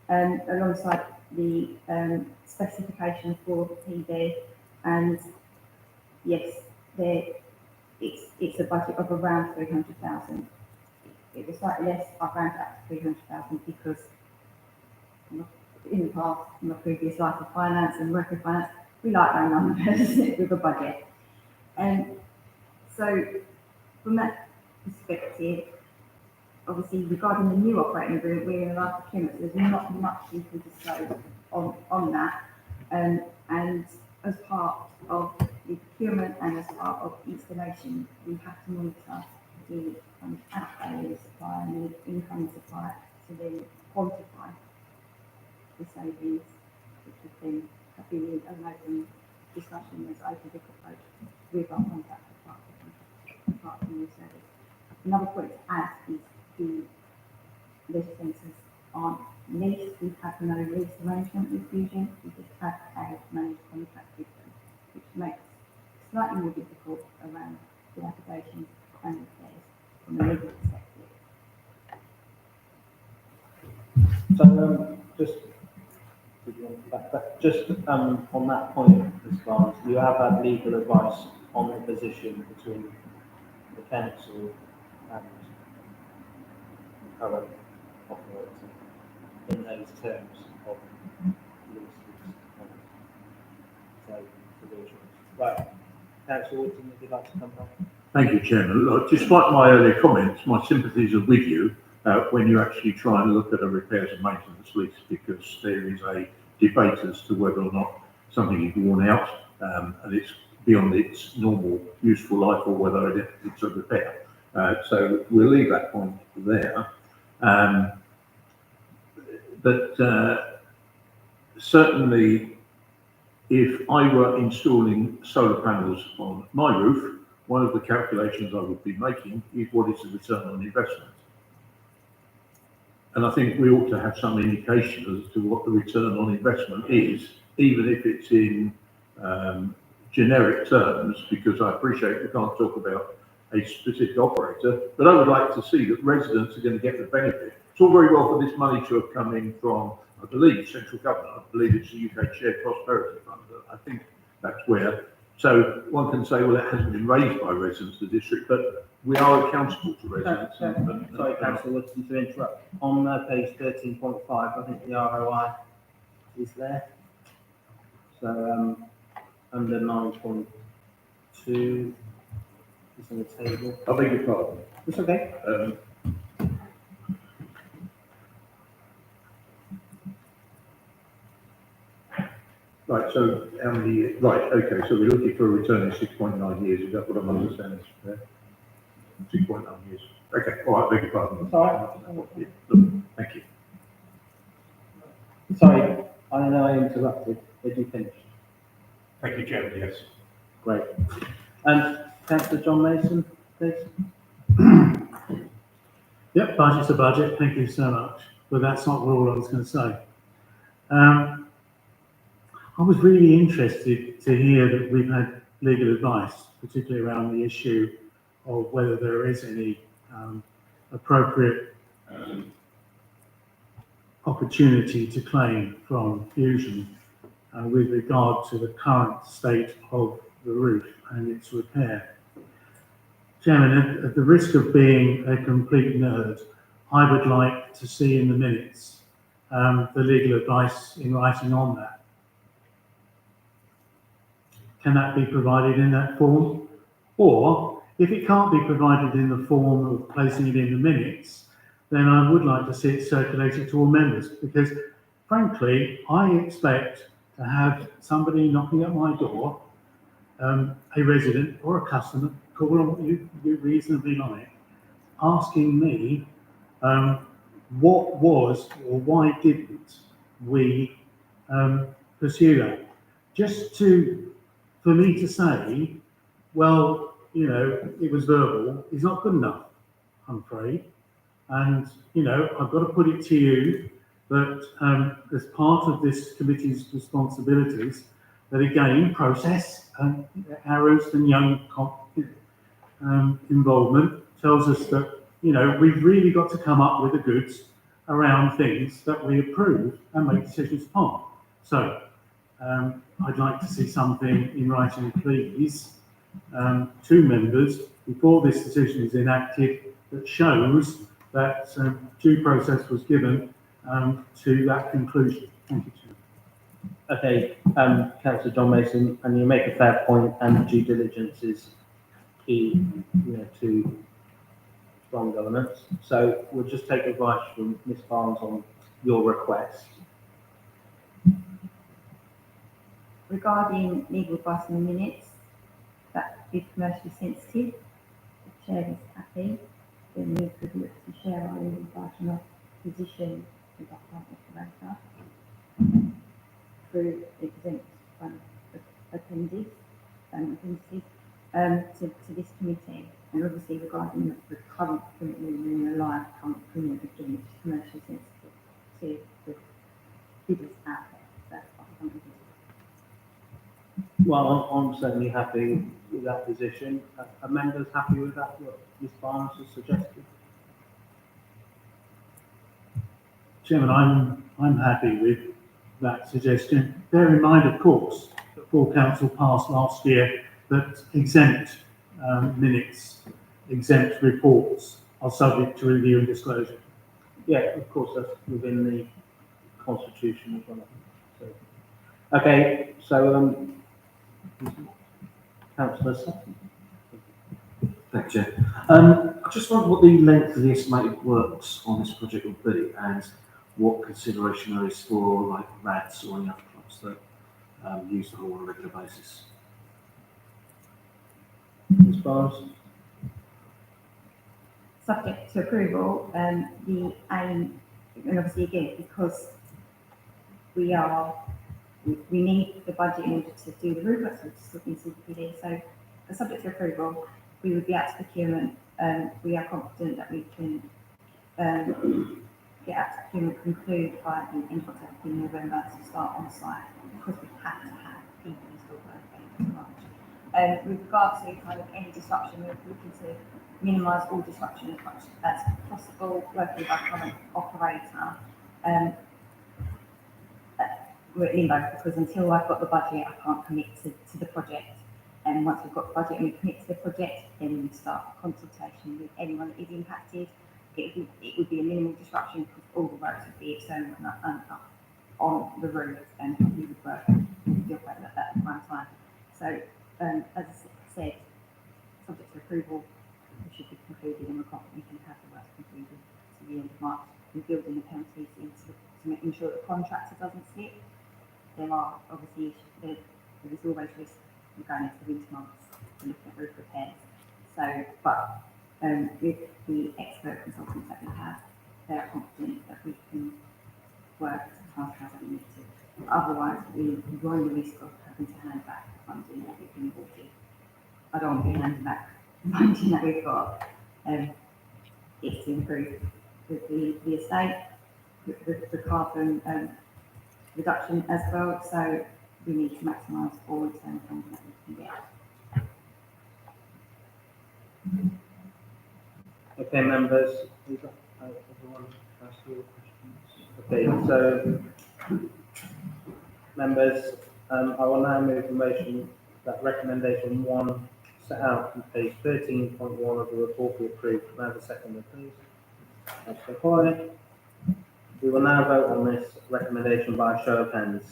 alongside the specification for PV. And yes, it's a budget of around 300,000. It was slightly less, I've rounded up to 300,000 because in the past, in my previous life of finance and work of finance, we like round numbers with a budget. And so from that perspective, obviously regarding the new operating agreement, we're in a live procurement, so there's not much we can disclose on that. And as part of the procurement and as part of installation, we have to monitor the outgoing supply and the incoming supply to then quantify the savings, which have been an open discussion, as open book approach with our contractor part of the service. Another point to add is the leisure centres aren't leased. We have no lease arrangement with Fusion. We just have a managed contract with them, which makes it slightly more difficult around the applications and repairs from a legal perspective. So just on that point, Ms Barnes, you have had legal advice on the position between the council and the current operator in those terms of leases. So, right, Councillor Wootton, would you like to come back? Thank you, Chairman. Look, despite my earlier comments, my sympathies are with you when you actually try and look at a repairs and maintenance lease, because there is a debate as to whether or not something is worn out and it's beyond its normal useful life, or whether it's a repair. So we'll leave that point there. But certainly, if I were installing solar panels on my roof, one of the calculations I would be making is what is the return on investment. And I think we ought to have some indication as to what the return on investment is, even if it's in generic terms, because I appreciate we can't talk about a specific operator, but I would like to see that residents are going to get the benefit. It's all very well for this money to have come in from, I believe, central government. I believe it's the UK Shared Prosperity Fund. I think that's where. So one can say, well, it hasn't been raised by residents of the district, but we are accountable to residents. Sorry, Councillor Wootton, to interrupt. On page 13.5, I think the ROI is there. So under 9.2, it's on the table. I beg your pardon. It's okay. Right, so how many, right, okay, so we're looking for a return in 6.9 years, is that what I'm understanding? Yeah. 2.9 years. Okay, all right, beg your pardon. It's all right. Yeah, lovely. Thank you. Sorry, I know I interrupted. Did you finish? Thank you, Chairman, yes. Great. Councillor John Mason, please. Yep, budget's a budget, thank you so much, but that's not all I was going to say. I was really interested to hear that we've had legal advice, particularly around the issue of whether there is any appropriate opportunity to claim from Fusion with regard to the current state of the roof and its repair. Chairman, at the risk of being a complete nerd, I would like to see in the minutes the legal advice in writing on that. Can that be provided in that form? Or, if it can't be provided in the form of placing it in the minutes, then I would like to see it circulated to all members, because frankly, I expect to have somebody knocking at my door, a resident or a customer, call on what you reasonably like, asking me what was or why didn't we pursue that. Just for me to say, well, you know, it was verbal, is not good enough, I'm afraid. And, you know, I've got to put it to you that as part of this committee's responsibilities, that again, process and Arrows and Young involvement tells us that, you know, we've really got to come up with the goods around things that we approve and make decisions upon. So, I'd like to see something in writing, please, to members before this decision is enacted that shows that due process was given to that conclusion. Thank you, Chair. Okay, Councillor John Mason, and you make a fair point, and due diligence is key, you know, to strong governance. So we'll just take advice from Ms. Barnes on your request. Regarding legal advice in the minutes, that is commercially sensitive. The chair is happy. Then we could look to share our legal advice and our position with our plant operator through exempt appendices to this committee. And obviously regarding the current commitment and the live current commitment, again, which is commercially sensitive to the figures out there. That's what I'm going to do. Well, I'm certainly happy with that position. Are members happy with that, what Ms. Barnes has suggested? Chairman, I'm happy with that suggestion. Bear in mind, of course, that full council passed last year that exempt minutes, exempt reports are subject to review and disclosure. Yeah, of course, that's within the constitution as well. So, okay, so Councillor Sutton. Thank you, Chair. I just wondered what the length of the estimated works on this project will be and what consideration there is for like RADs or any other clubs that use the hall on a regular basis. Ms. Barnes? Subject to approval, the aim, and obviously again, because we need the budget in order to do the roof, that's what's in CPD. So, subject to approval, we would be out to procurement. We are confident that we can get out to procurement, conclude by the end of November to start on site, because we have to have people installed by the end of March. With regard to kind of any disruption, we're looking to minimise all disruption as much as possible, working with our current operator. We're at limbo because until I've got the budget, I can't commit to the project. And once we've got the budget and we commit to the project, then we start consultation with anyone that is impacted. It would be a minimal disruption because all the roads would be external and up on the road, and we would work with the operator at that time. So, as I said, subject to approval, we should be concluded, and we're confident we can have the work concluded to the end of March. We're building the penalties to ensure that the contractor doesn't slip. There are obviously, there is always risk of going into the winter months and looking at roof repairs. So, but with the expert consultants that we have, they're confident that we can work to task as limited. Otherwise, we run the risk of having to hand back the funding that we've been awarded. I don't want to be handing back the funding that we've got. It's to improve the estate, the carbon reduction as well. So we need to maximise all return funding that we can get. Okay, members, everyone ask your questions. Okay, so members, I will now move the motion that recommendation 1 set out on page 13.1 of the report be approved. Can I have a seconder, please? Councillor Coyle. We will now vote on this recommendation by a show of hands.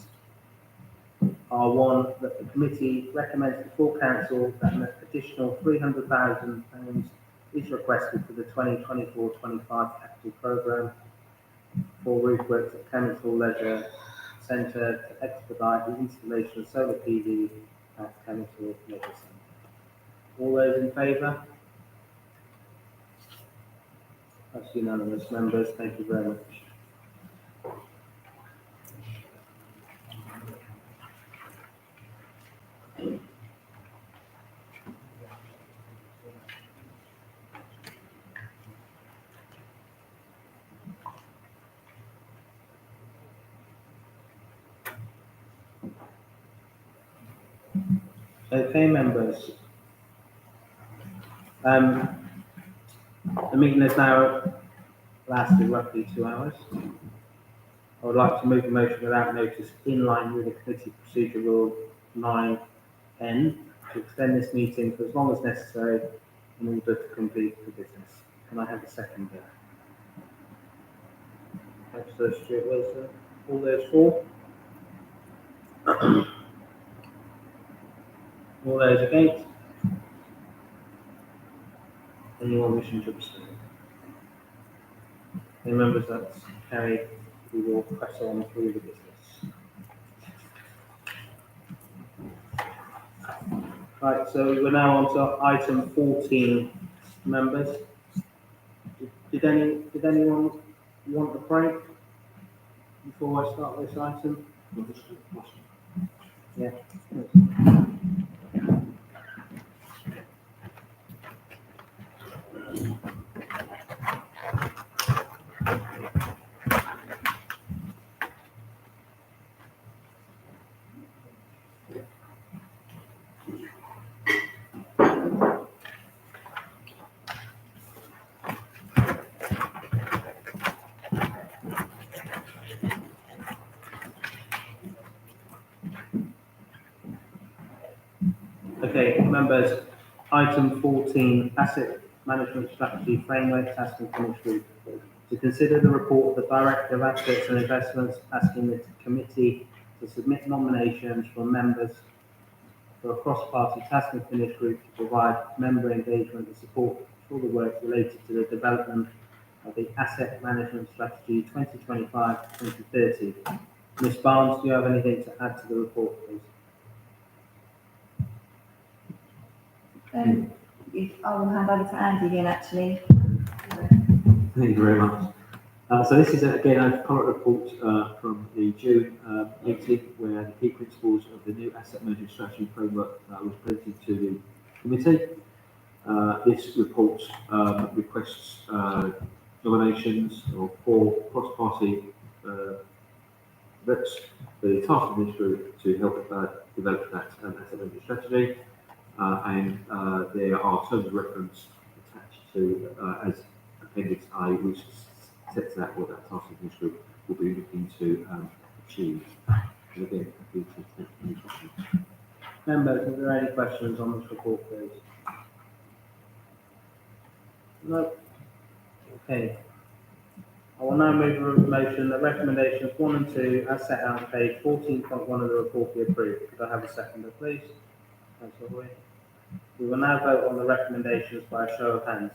R1, that the committee recommends to full council that an additional £300,000 is requested for the 2024-25 capital programme for roof works at Clements Hall Leisure Centre to expedite the installation of solar PV at Clements Hall Leisure Centre. All those in favour? That's unanimous, members. Thank you very much. Okay, members. The meeting has now lasted roughly 2 hours. I would like to move a motion without notice in line with the committee procedure rule 9N to extend this meeting for as long as necessary in order to complete the business. Can I have a second there? Councillor Stuart Wilson. All those for? All those against? Anyone wishing to abstain? Okay, members, that's carried. We will press on through the business. Right, so we're now on to item 14, members. Did anyone want a break before I start this item? Yeah. Okay, members, item 14, asset management strategy framework, task and finish group. To consider the report of the Director of Assets and Investments, asking the committee to submit nominations for members for a cross-party task and finish group to provide member engagement and support for the work related to the development of the asset management strategy 2025-2030. Ms. Barnes, do you have anything to add to the report, please? I will hand over to Andy again, actually. Thank you very much. So this is again a current report from the June meeting where the key principles of the new asset management strategy framework was presented to the committee. This report requests nominations for cross-party reps for the task of this group to help develop that asset management strategy. And there are terms of reference attached to as Appendix A, which sets out what that task force group will be looking to achieve. And again, happy to take any questions. Members, are there any questions on this report, please? No. Okay. I will now move a motion that recommendations 1 and 2, as set out on page 14.1 of the report, be approved. Could I have a seconder, please? Councillor Hoy. We will now vote on the recommendations by a show of hands.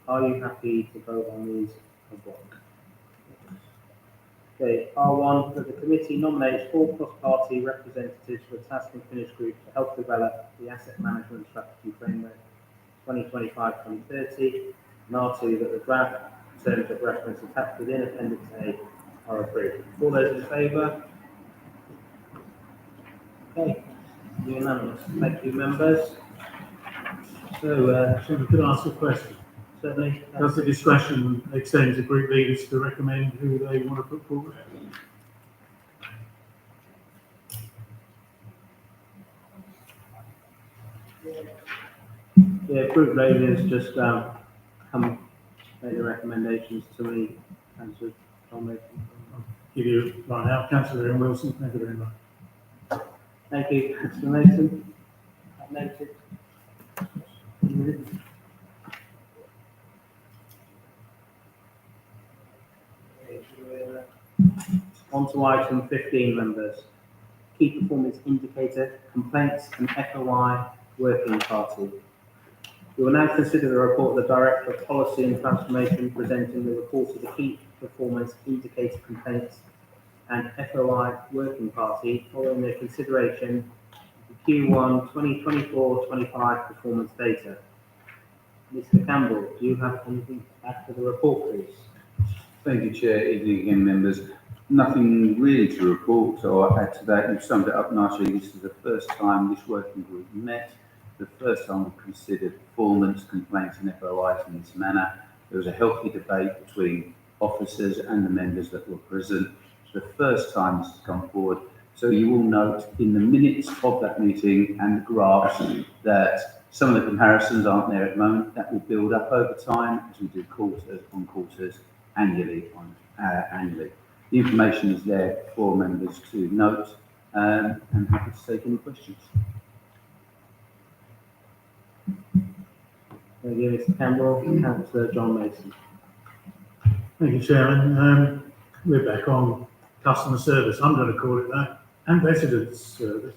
Are you happy to vote on these in block? Okay, R1, that the committee nominates 4 cross-party representatives for a task and finish group to help develop the asset management strategy framework 2025-2030. and R2 that the draft terms of reference attached within Appendix A are approved. All those in favour? Okay, unanimous. Thank you, members. So, So we could ask a question. certainly. Does the discretion extend to group leaders to recommend who they want to put forward? Yeah, group leaders just come make the recommendations to me, Councillor John Mason. Give you right now, Councillor Ian Wilson, thank you very much. Thank you, Councillor Mason. Noted. On to item 15, members. Key performance indicator, complaints and FOI working party. We will now consider the report of the Director of Policy and Transformation presenting the report of the key performance indicator complaints and FOI working party following the consideration of the Q1 2024-25 performance data. Mr. Campbell, do you have anything to add to the report, please? Thank you, Chair. Evening again, members. Nothing really to report or add to that. You've summed it up nicely. This is the first time this working group met, the first time we've considered performance, complaints and FOIs in this manner. There was a healthy debate between officers and the members that were present. It's the first time this has come forward. So you will note in the minutes of that meeting and the graphs that some of the comparisons aren't there at the moment. That will build up over time as we do quarters on quarters, annually on annually. The information is there for members to note, and happy to take any questions. Thank you, Mr. Campbell. Councillor John Mason. Thank you, Chairman. We're back on customer service, I'm going to call it that, and residents service.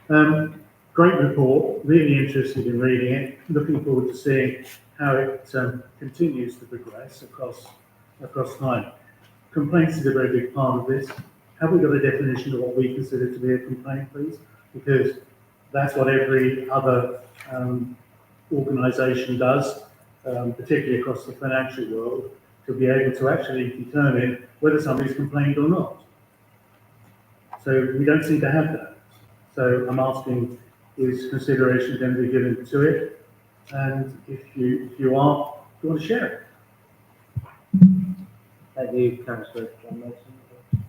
Great report, really interested in reading it, looking forward to seeing how it continues to progress across time. Complaints is a very big part of this. Have we got a definition of what we consider to be a complaint, please? Because that's what every other organisation does, particularly across the financial world, to be able to actually determine whether somebody's complained or not. So we don't seem to have that. So I'm asking, is consideration going to be given to it? And if you are, do you want to share it? Thank you, Councillor John Mason.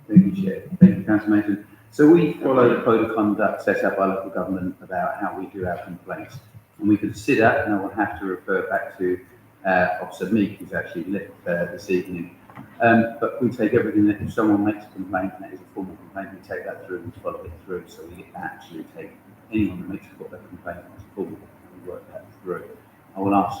Thank you, Chair. Thank you, Councillor Mason. So we follow the code of conduct set out by local government about how we do our complaints. And we consider, and I will have to refer back to Officer Meek, who's actually left this evening. But we take everything that if someone makes a complaint, and that is a formal complaint, we take that through and follow it through. So we actually take anyone that makes a complaint as formal and we work that through. I will ask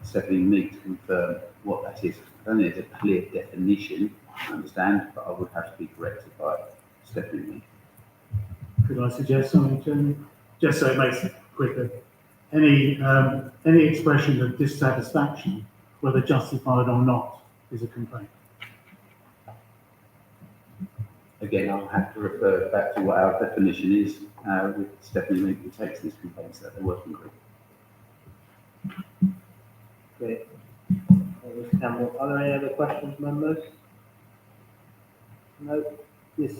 Stephanie Meek to confirm what that is. I don't think there's a clear definition, I understand, but I would have to be corrected by Stephanie Meek. Could I suggest something, Chairman? Just so it makes it quicker. Any expression of dissatisfaction, whether justified or not, is a complaint. Again, I'll have to refer back to what our definition is with Stephanie Meek, who takes these complaints at the working group. Great. Mr. Campbell, are there any other questions, members? No. This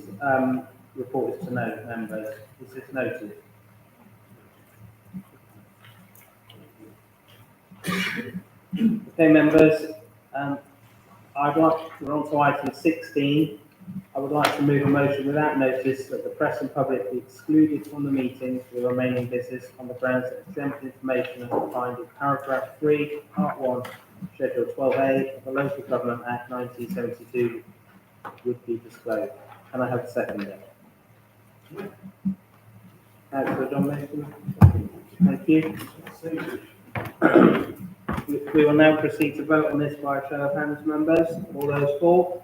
report is to note, members. Is this noted? Okay, members. We're on to item 16. I would like to move a motion without notice that the press and public be excluded from the meeting for the remaining business on the grounds that exempt information as defined in paragraph 3, part 1, schedule 12A of the Local Government Act 1972 would be disclosed. Can I have a second there? Councillor John Mason. Thank you. We will now proceed to vote on this by a show of hands, members. All those for?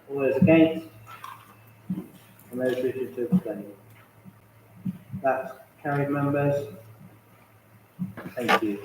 All those against? And those wishing to abstain? That's carried, members. Thank you.